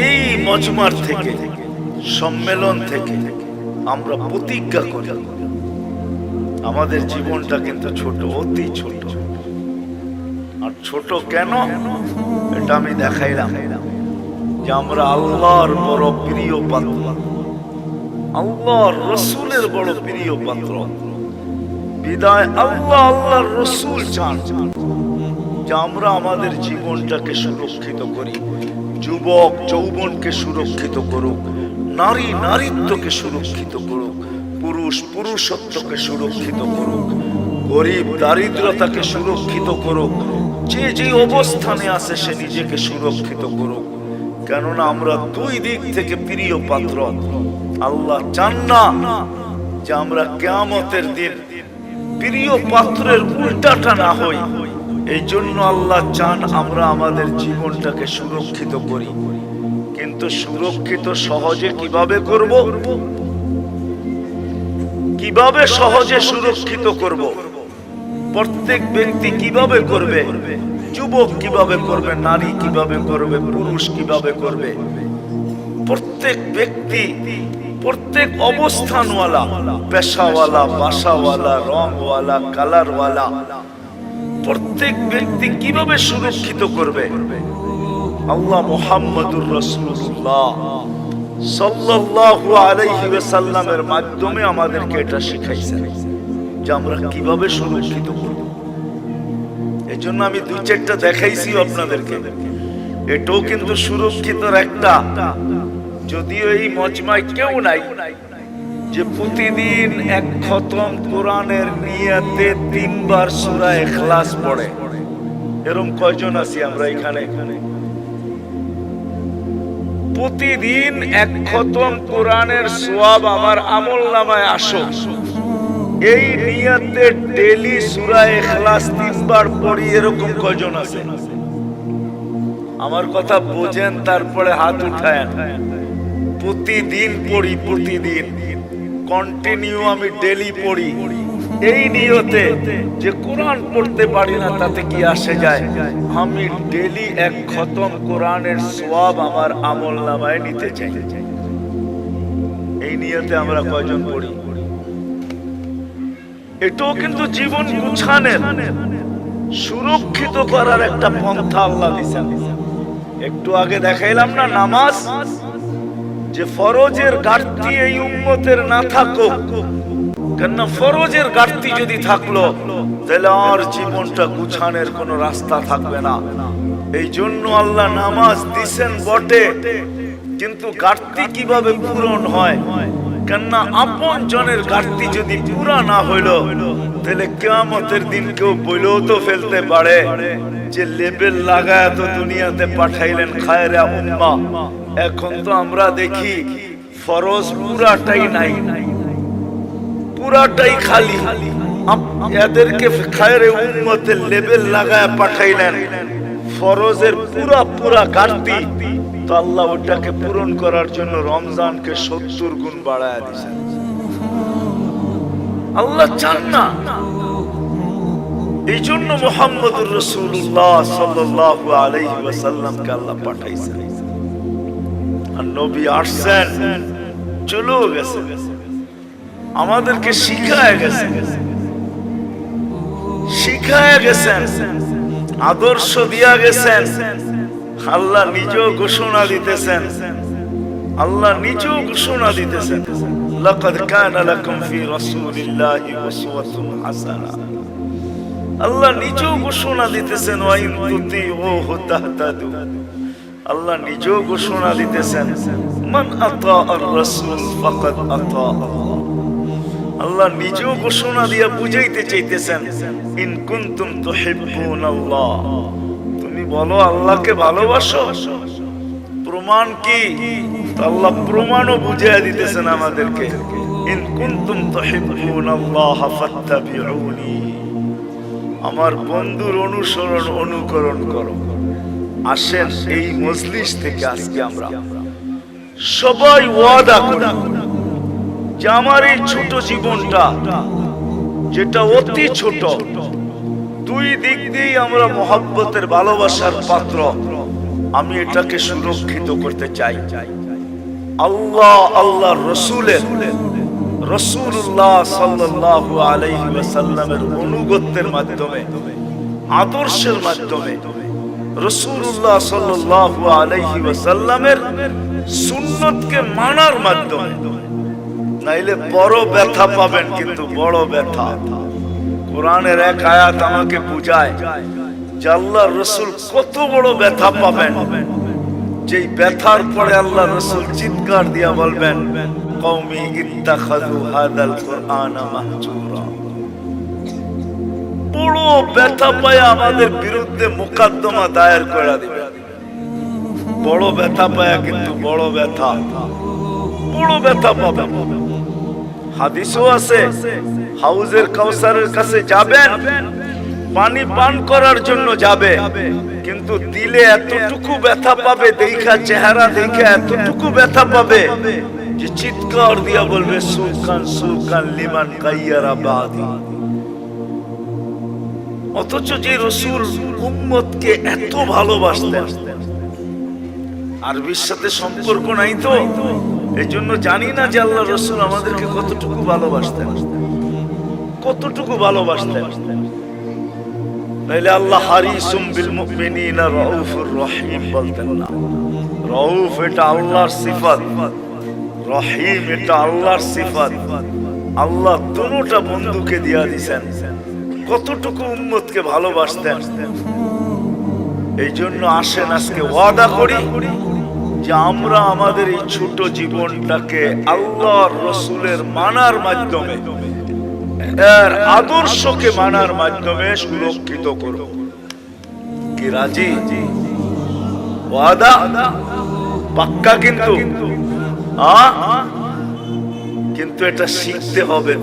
এই মজমার থেকে, সম্মেলন থেকে আমরা প্রতিজ্ঞা করি আমাদের জীবনটা কিন্তু ছোট, অতি ছোট। আর ছোট কেন এটা আমি দেখাইলাম যে আমরা আল্লাহর বড় প্রিয় পাত্র, আল্লাহর রসুলের বড় প্রিয় পাত্র। বিদায় আল্লাহর রসুল চান যে আমরা আমাদের জীবনটাকে সুরক্ষিত করি। যুবক যৌবনকে সুরক্ষিত করুক, নারী নারীত্বকে সুরক্ষিত করুক, পুরুষ পুরুষত্বকে সুরক্ষিত করুক, গরিব দারিদ্রতাকে সুরক্ষিত করুক। যে যে অবস্থানে আছে সে নিজেকে সুরক্ষিত করুক। কেননা আমরা দুই দিক থেকে প্রিয় পাত্র। আল্লাহ চান না যে আমরা কিয়ামতের দিন প্রিয় পাত্রের উল্টাটা না হই। এই জন্য আল্লাহ চান আমরা আমাদের জীবনটাকে সুরক্ষিত করি। কিন্তু সুরক্ষিত সহজে কিভাবে করব? কিভাবে সহজে সুরক্ষিত করব? প্রত্যেক ব্যক্তি কিভাবে করবে? যুবক কিভাবে করবে? নারী কিভাবে করবে? পুরুষ কিভাবে করবে? প্রত্যেক ব্যক্তি, প্রত্যেক অবস্থানওয়ালা, পেশাওয়ালা, বাসাওয়ালা, রংওয়ালা, কালারওয়ালা, প্রত্যেক ব্যক্তি কিভাবে সুরক্ষিত করবে? আল্লাহ মুহাম্মদুর রাসূলুল্লাহ সাল্লাল্লাহু আলাইহি ওয়াসাল্লামের মাধ্যমে আমাদেরকে এটা শিখাইছেন যে আমরা কিভাবে সুরক্ষিত করব। এজন্য আমি দুই চারটা দেখাইছি আপনাদেরকে। এটাও কিন্তু সুরক্ষিতর একটা। যদিও এই মজমায় কেউ নাই যে প্রতিদিন এক খতম কোরআনের নিয়তে 3 বার সূরা ইখলাস পড়ে। এরকম কয়জন আছি আমরা এখানে? প্রতিদিন এক খতম কোরআনের সওয়াব আমার আমলনামায় আসো, এই নিয়তে ডেইলি সূরা ইখলাস 3 বার পড়ি, এরকম কয়জন আছে? আমার কথা বোঝেন, তারপরে হাত উঠায়েন। প্রতিদিন পড়ি, প্রতিদিন কন্টিনিউ আমি ডেইলি পড়ি, এই নিয়তে যে কোরআন পড়তে পারি না তাতে কি আসে যায়, আমি ডেইলি এক খতম কোরআনের সওয়াব আমার আমলনামায় নিতে চাই। এই নিয়তে আমরা কয়জন পড়ি? এটাও কিন্তু জীবন গুছানোর, সুরক্ষিত করার একটা পন্থা আল্লাহ দিয়েছেন। একটু আগে দেখাইলাম না নামাজ, যে ফরজের ঘাটতি এই উম্মতের না থাকুক। কেননা ফরজের ঘাটতি যদি থাকলো তাহলে আর জীবনটা গুছানোর কোনো রাস্তা থাকবে না। এই জন্য আল্লাহ নামাজ দিছেন বটে, কিন্তু ঘাটতি কিভাবে পূরণ হয়? কেননা আপন জনের ঘাটতি যদি পুরা না হইল তাহলে কিয়ামতের দিন কেউ বইলেও তো ফেলতে পারে যে লেবেল লাগায় তো দুনিয়াতে পাঠাইলেন খায়রা উম্মাহ। এখন তো আমরা দেখি ফরজ পুরাটাই নাই, পুরাটাই খালি। এদেরকে খায়রে উম্মতের লেবেল লাগায় পাঠাইলেন, ফরজের পুরা ঘাটতি। তো আল্লাহ ওটাকে পূরণ করার জন্য রমজানকে 70 গুণ বাড়ায় দিয়েছেন। আল্লাহ চান না, এই জন্য মুহাম্মদুর রাসূলুল্লাহ সাল্লাল্লাহু আলাইহি ওয়াসাল্লামকে আল্লাহ পাঠাইছেন। আর নবী আসছেন, চলে গেছেন, আমাদেরকে শিখায় গেছেন, আদর্শ দিয়া গেছেন। আল্লাহ নিজেও ঘোষণা দিতেছেন, লাকাদ কানা লাকুম ফি রাসূলিল্লাহি উসওয়াতুন হাসানাহ। আল্লাহ নিজেও ঘোষণা দিতেছেন, ওয়া ইন তুতিউহু তাহতাদু। আল্লাহ নিজেও ঘোষণা দিতেছেন, মান আতা আর রাসূল ফাকাদ আতা আল্লাহ। আল্লাহ নিজেও ঘোষণা দিয়া বুঝাইতে চাইতেছেন, ইন কুনতুম তুহিব্বুনাল্লাহ, তুমি বলো আল্লাহকে ভালোবাসো। প্রমাণ কি? আল্লাহ প্রমাণও বুঝিয়ে দিতেছেন আমাদেরকে, ইন কুনতুম তুহিব্বুনাল্লাহ ফাত্তাবিউনি, আমার বন্ধুর অনুসরণ অনুকরণ করো। আসেন এই মজলিস থেকে আজকে আমরা সবাই ওয়াদা করি যে আমার এই ছোট জীবনটা, যেটা অতি ছোট, দুই দিক দিয়েই আমরা মহব্বতের ভালোবাসার পাত্র, আমি এটাকে সুরক্ষিত করতে চাই। আল্লাহ আল্লাহ রসুলের, রাসূলুল্লাহ সাল্লাল্লাহু আলাইহি ওয়াসাল্লামের অনুগত্যের মাধ্যমে, আদর্শের মাধ্যমে, রাসূলুল্লাহ সাল্লাল্লাহু আলাইহি ওয়াসাল্লামের সুন্নতকে মানার মাধ্যমে। নাইলে বড় ব্যথা পাবেন, কিন্তু বড় ব্যথা। কোরআনের এক আয়াত আমাকে বুঝায় যে আল্লাহর রাসূল কত বড় ব্যথা পাবেন, যেই ব্যথার পরে আল্লাহ রাসূল চিৎকার দিয়া বলবেন, কওমি ইত্তাখাযু হাদাল কুরআনা মাহজুরা। বড় ব্যথা পায় আমাদের বিরুদ্ধে মোকদ্দমা দায়ের করে দিবে। বড় ব্যথা পায়, কিন্তু বড় ব্যথা, বড় ব্যথা পাবে। হাদিসও আছে, হাউজের কাউসারের কাছে যাবেন, পানি পান করার জন্য যাবে, কিন্তু দিলে এতটুকু ব্যথা পাবে, দেখা চেহারা দেখে এতটুকু ব্যথা পাবে যে চিৎকার দিয়া বলবে, সুকান সুকান লিমান গায়্যারা বাদি। অথচ যে রাসূল উম্মতকে এত ভালোবাসতেন, আরবির সাথে সম্পর্ক নাই তো, এই জন্য জানি না যে আল্লাহ রাসূল আমাদেরকে কতটুকু ভালোবাসতেন, কতটুকু ভালোবাসতেন। নাইলে আল্লাহ হারিসুম বিল মুমিনিনা রাউফুর রহিম বলতেন না। রাউফ এটা আল্লাহর সিফাত, রহিম এটা আল্লাহর সিফাত। আল্লাহ দুটোটা বন্ধুকে দিয়া দিয়েছেন, কতটুকু উম্মতকে ভালোবাসতেন। এই জন্য আসেন আজকে ওয়াদা করি যে আমরা আমাদের এই ছোট জীবনটাকে আল্লাহর রাসূলের মানার মাধ্যমে, এর আদর্শকে মানার মাধ্যমে সুরক্ষিত করব। কি রাজি? ওয়াদা পাক্কা? কিন্তু কিন্তু এটা শিখতে হবে।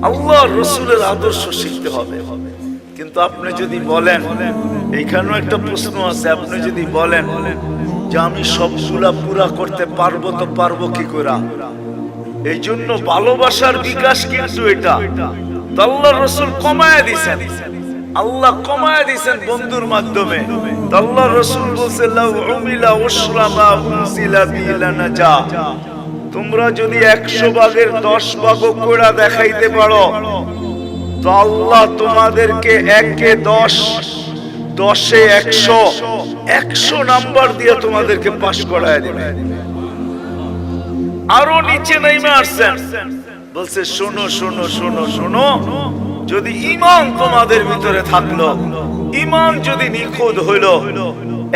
আল্লাহর রাসূলের আদর্শ শিখতে হবে। কিন্তু আপনি যদি বলেন, এইখানেও একটা প্রশ্ন আছে, আপনি যদি বলেন যে আমি সবগুলা পুরা করতে পারবো, তো পারবো কি করে? এই জন্য ভালোবাসার বিকাশ কিন্তু এটা আল্লাহর রাসূল কমায়া দিয়েছেন, আল্লাহ কমায়া দিয়েছেন বন্ধুর মাধ্যমে। আল্লাহর রাসূল বলেছে, লাউ উমিলা উশরা মা উনজিলা বিলা নাজা, তোমরা যদি 100 ভাগের 10 ভাগও করে দেখাইতে পারো, তো আল্লাহ তোমাদেরকে 1-এ 10, 10-এ 100, 100 নাম্বার দিয়ে তোমাদেরকে পাস করায় দিবে। আরো নিচে নেমে আসছেন, বলছে শোনো শোনো শোনো শোনো, যদি ঈমান তোমাদের ভিতরে থাকলো, ঈমান যদি নিখুঁত হইলো,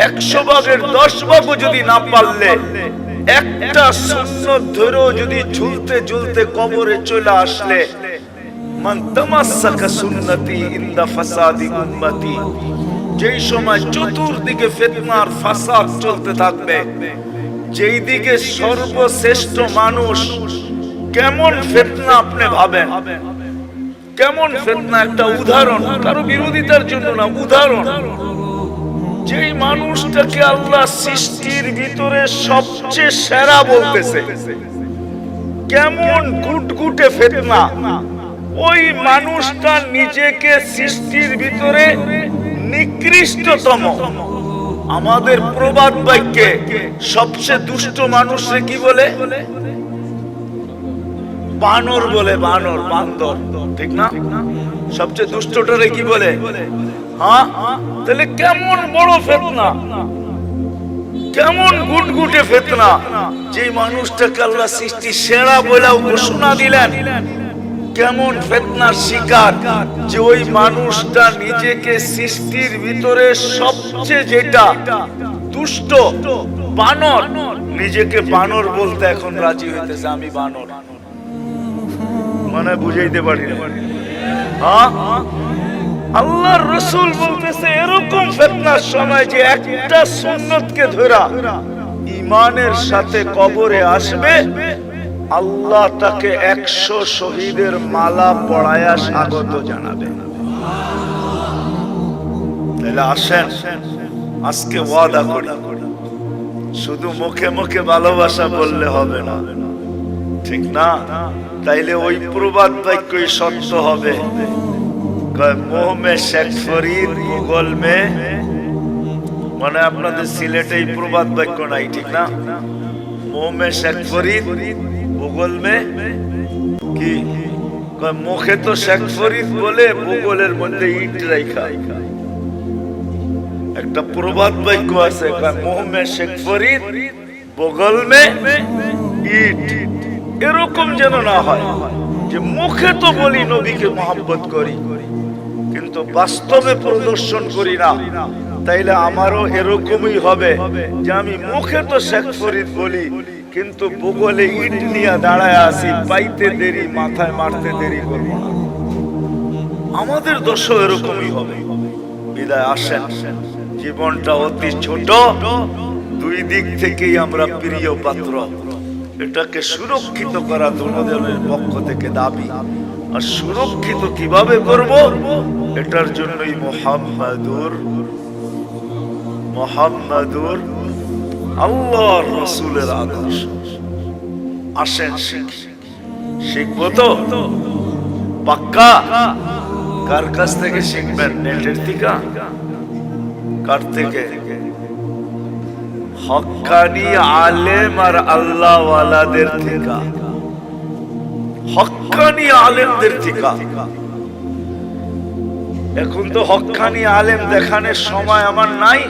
100 ভাগের 10 ভাগও যদি না পারলে, একটা সুন্নত ধরেও যদি ঝুলতে ঝুলতে কবরে চলে আসলে, মান তামাসসাকা সুন্নতি ইনদা ফাসাদি উম্মতি, যেই সময় চতুর্দিকে ফিতনার ফাসাদ চলতে থাকবে, যেই দিকে সর্বশ্রেষ্ঠ মানুষ, কেমন ফিতনা আপনি ভাবেন, কেমন ফিতনা? একটা উদাহরণ, কারো বিরোধিতার জন্য না, উদাহরণ। যেই মানুষটাকে আল্লাহ সৃষ্টির ভিতরে সবচেয়ে সেরা বলতেছে, কেমন গুটগুটে ফিতনা, ওই মানুষটা নিজেকে সৃষ্টির ভিতরে নিকৃষ্টতম। আমাদের প্রবাদ বাক্যে সবচেয়ে দুষ্ট মানুষে কি বলে? বানর বলে, বানর, বান্দর, ঠিক না? সবচেয়ে দুষ্টটারে কি বলে? হ্যাঁ, তাহলে কেমন বড় ফিতনা, কেমন গুটগুটে ফিতনা। যে মানুষটাকে আল্লাহ সৃষ্টি সেরা বলেও ঘোষণা দিলেন, কেমন ফিতনার শিকার যে ওই মানুষটা নিজেকে সৃষ্টির ভিতরে সবচেয়ে যেটা দুষ্ট বানর, নিজেকে বানর বলতে এখন রাজি হইতেছে, আমি বানর। মানে বুঝাইতে পারি না। হ্যাঁ, আল্লাহর রাসূল বলতেছে এরকম ফিতনার সময় যে একটা সুন্নতকে ধরা ঈমানের সাথে কবরে আসবে, আল্লাহ তাকে 100 শহীদের মালা পরায়া স্বাগত জানাবে। তাহলে আসেন আজকে ওয়াদা করি, শুধু মুখে মুখে ভালোবাসা বললে হবে না, ঠিক না? তাইলে ওই প্রবাদ বাক্যই সত্য হবে, মুহ মে শেখ ফরিদ মুগল মে, মানে আপনাদের সিলেটে এই প্রবাদ বাক্য নাই, ঠিক না? মুহ মে শেখ ফরিদ মুগল মে কি, মুখে তো শেখ ফরিদ বলে ভূগোলের মধ্যে ইট রাখা। একটা প্রবাদ বাক্য আছে, মুহ মে শেখ ফরিদ বগল মে ইট। এরকম যেন না হয় যে মুখে তো বলি নবীকে মহব্বত করি কিন্তু বাস্তবে প্রদর্শন করি না। তাইলে আমারও এরকমই হবে যে আমি মুখে তো শেখ ফরিদ বলি কিন্তু বগলে ইট নিয়ে দাঁড়ায় আছি, পাইতে দেরি মাথায় মারতে দেরি করব না। আমাদের দশও এরকমই হবে। বিদায় আসেন, জীবনটা অতি ছোট, দুই দিক থেকেই আমরা প্রিয় পাত্র। এটাকে সুরক্ষিত করা দুজনের পক্ষ থেকে দাবি। আর সুরক্ষিত কিভাবে করব, এটার জন্যই মুহাম্মাদুর আল্লাহর রাসূলের আদর্শ। আসেন শিখবো তো পাক্কা। কার কাছ থেকে শিখবেন? নেটের থেকে? কার থেকে? হক্কানি আলেম আর আল্লাহ ওয়ালাদের থেকে। হক্কানি আলেমদের থেকে। এখন তো হক্কানি আলেম দেখানোর সময় আমার নাই,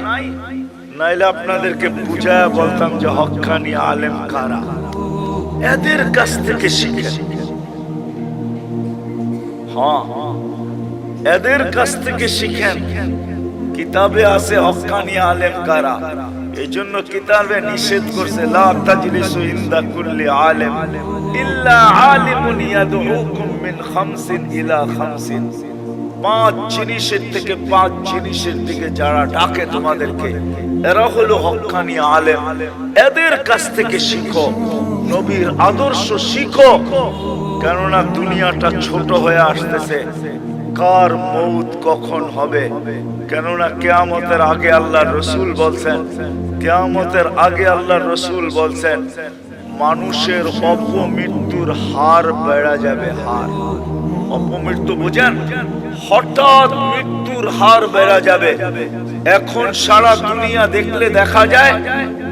নাইলে আপনাদেরকে বুঝায় বলতাম যে হক্কানি আলেম কারা। এদের কাছ থেকে শিখেন। হ্যাঁ, এদের কাছ থেকে শিখেন। কিতাবে আছে হক্কানি আলেম কারা, এই জন্য কিতাবে নিষেধ করছে লা তাজলিসু ইনদা কুল্লি আলেম ইল্লা আলিমুন ইয়াদউকুম মিন খামসিন ইলা খামসিন। 5 জিনিসের থেকে 5 জিনিসের দিকে যারা ডাকে তোমাদেরকে, এরা হলো হক্কানি আলেম। এদের কাছ থেকে শিখো, নবীর আদর্শ শিখো। কেননা দুনিয়াটা ছোট হয়ে আসতেছে। কার মৌত কখন হবে, কেননা কিয়ামতের আগে আল্লাহর রাসূল বলছেন, কিয়ামতের আগে আল্লাহর রাসূল বলছেন মানুষের অপমৃত্যুর হার বেড়ে যাবে। হার, অপমৃত্যু বুঝেন? হঠাৎ মৃত্যুর হার বেড়ে যাবে। এখন সারা দুনিয়া দেখলে দেখা যায়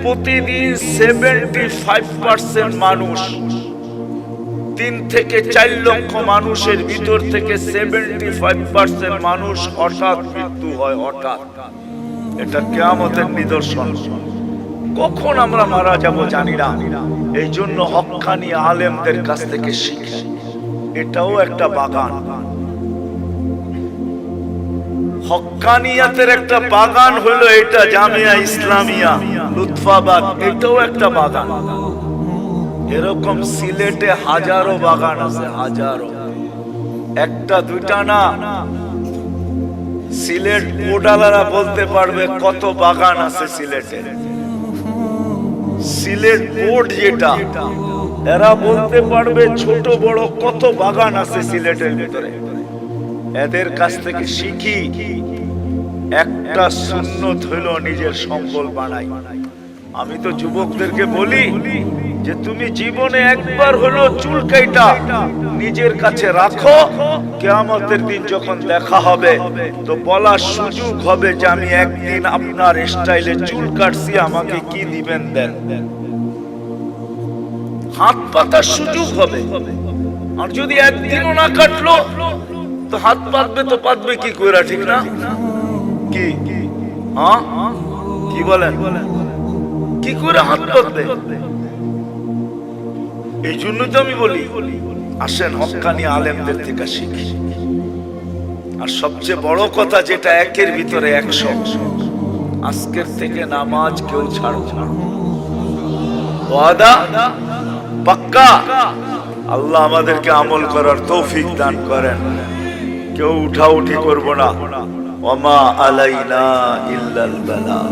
প্রতিদিন 75% মানুষ, 3 থেকে 4 লক্ষ মানুষের ভিতর থেকে 75% মানুষ হঠাৎ মৃত্যু হয়। হঠাৎ, এটা কিয়ামতের নিদর্শন। কখন আমরা মারা যাব জানি না। এই জন্য হক্কানি আলেমদের কাছ থেকে শিখে, এটাও একটা বাগান। হক্কানিয়াতের একটা বাগান হলো এটা জামিয়া ইসলামিয়া লুৎফাবাদ, এটাও একটা বাগান। এরকম সিলেটে হাজারো বাগান আছে, হাজারো, একটা দুইটা না। সিলেট কোডালারা বলতে পারবে কত বাগান আছে সিলেটে। সিলেট বোর্ড যেটা, এরা বলতে পারবে ছোট বড় কত বাগান আছে সিলেটের ভিতরে। এদের কাছ থেকে শিখি, একটা সুন্নত হলো নিজের সম্বল বানাই। আমি তো যুবকদেরকে বলি যে তুমি জীবনে একবার হলো চুল কাইটা নিজের কাছে রাখো, কিয়ামতের দিন যখন দেখা হবে তো বলার সুযোগ হবে যে আমি একদিন আপনার স্টাইলে চুল কাটছি, আমাকে কি দিবেন দেন। হাত পাতার সুযোগ হবে। আর যদি একদিনও না কাটলো তো হাত পাতবে, তো পাতবে কি করে, ঠিক না? কি হ্যাঁ, কি বলেন? কি করে হাত পাতবে? এই জন্য তো আমি বলি আসেন হক্কানি আলেমদের থেকে শিখি। আর সবচেয়ে বড় কথা যেটা একের ভিতরে 100, আজকের থেকে নামাজ কেউ ছাড়ব না, ওয়াদা পাক্কা। আল্লাহ আমাদেরকে আমল করার তৌফিক দান করেন। কেউ উঠাউঠি করব না। ওমা আলাইনা ইল্লাল বালাগ।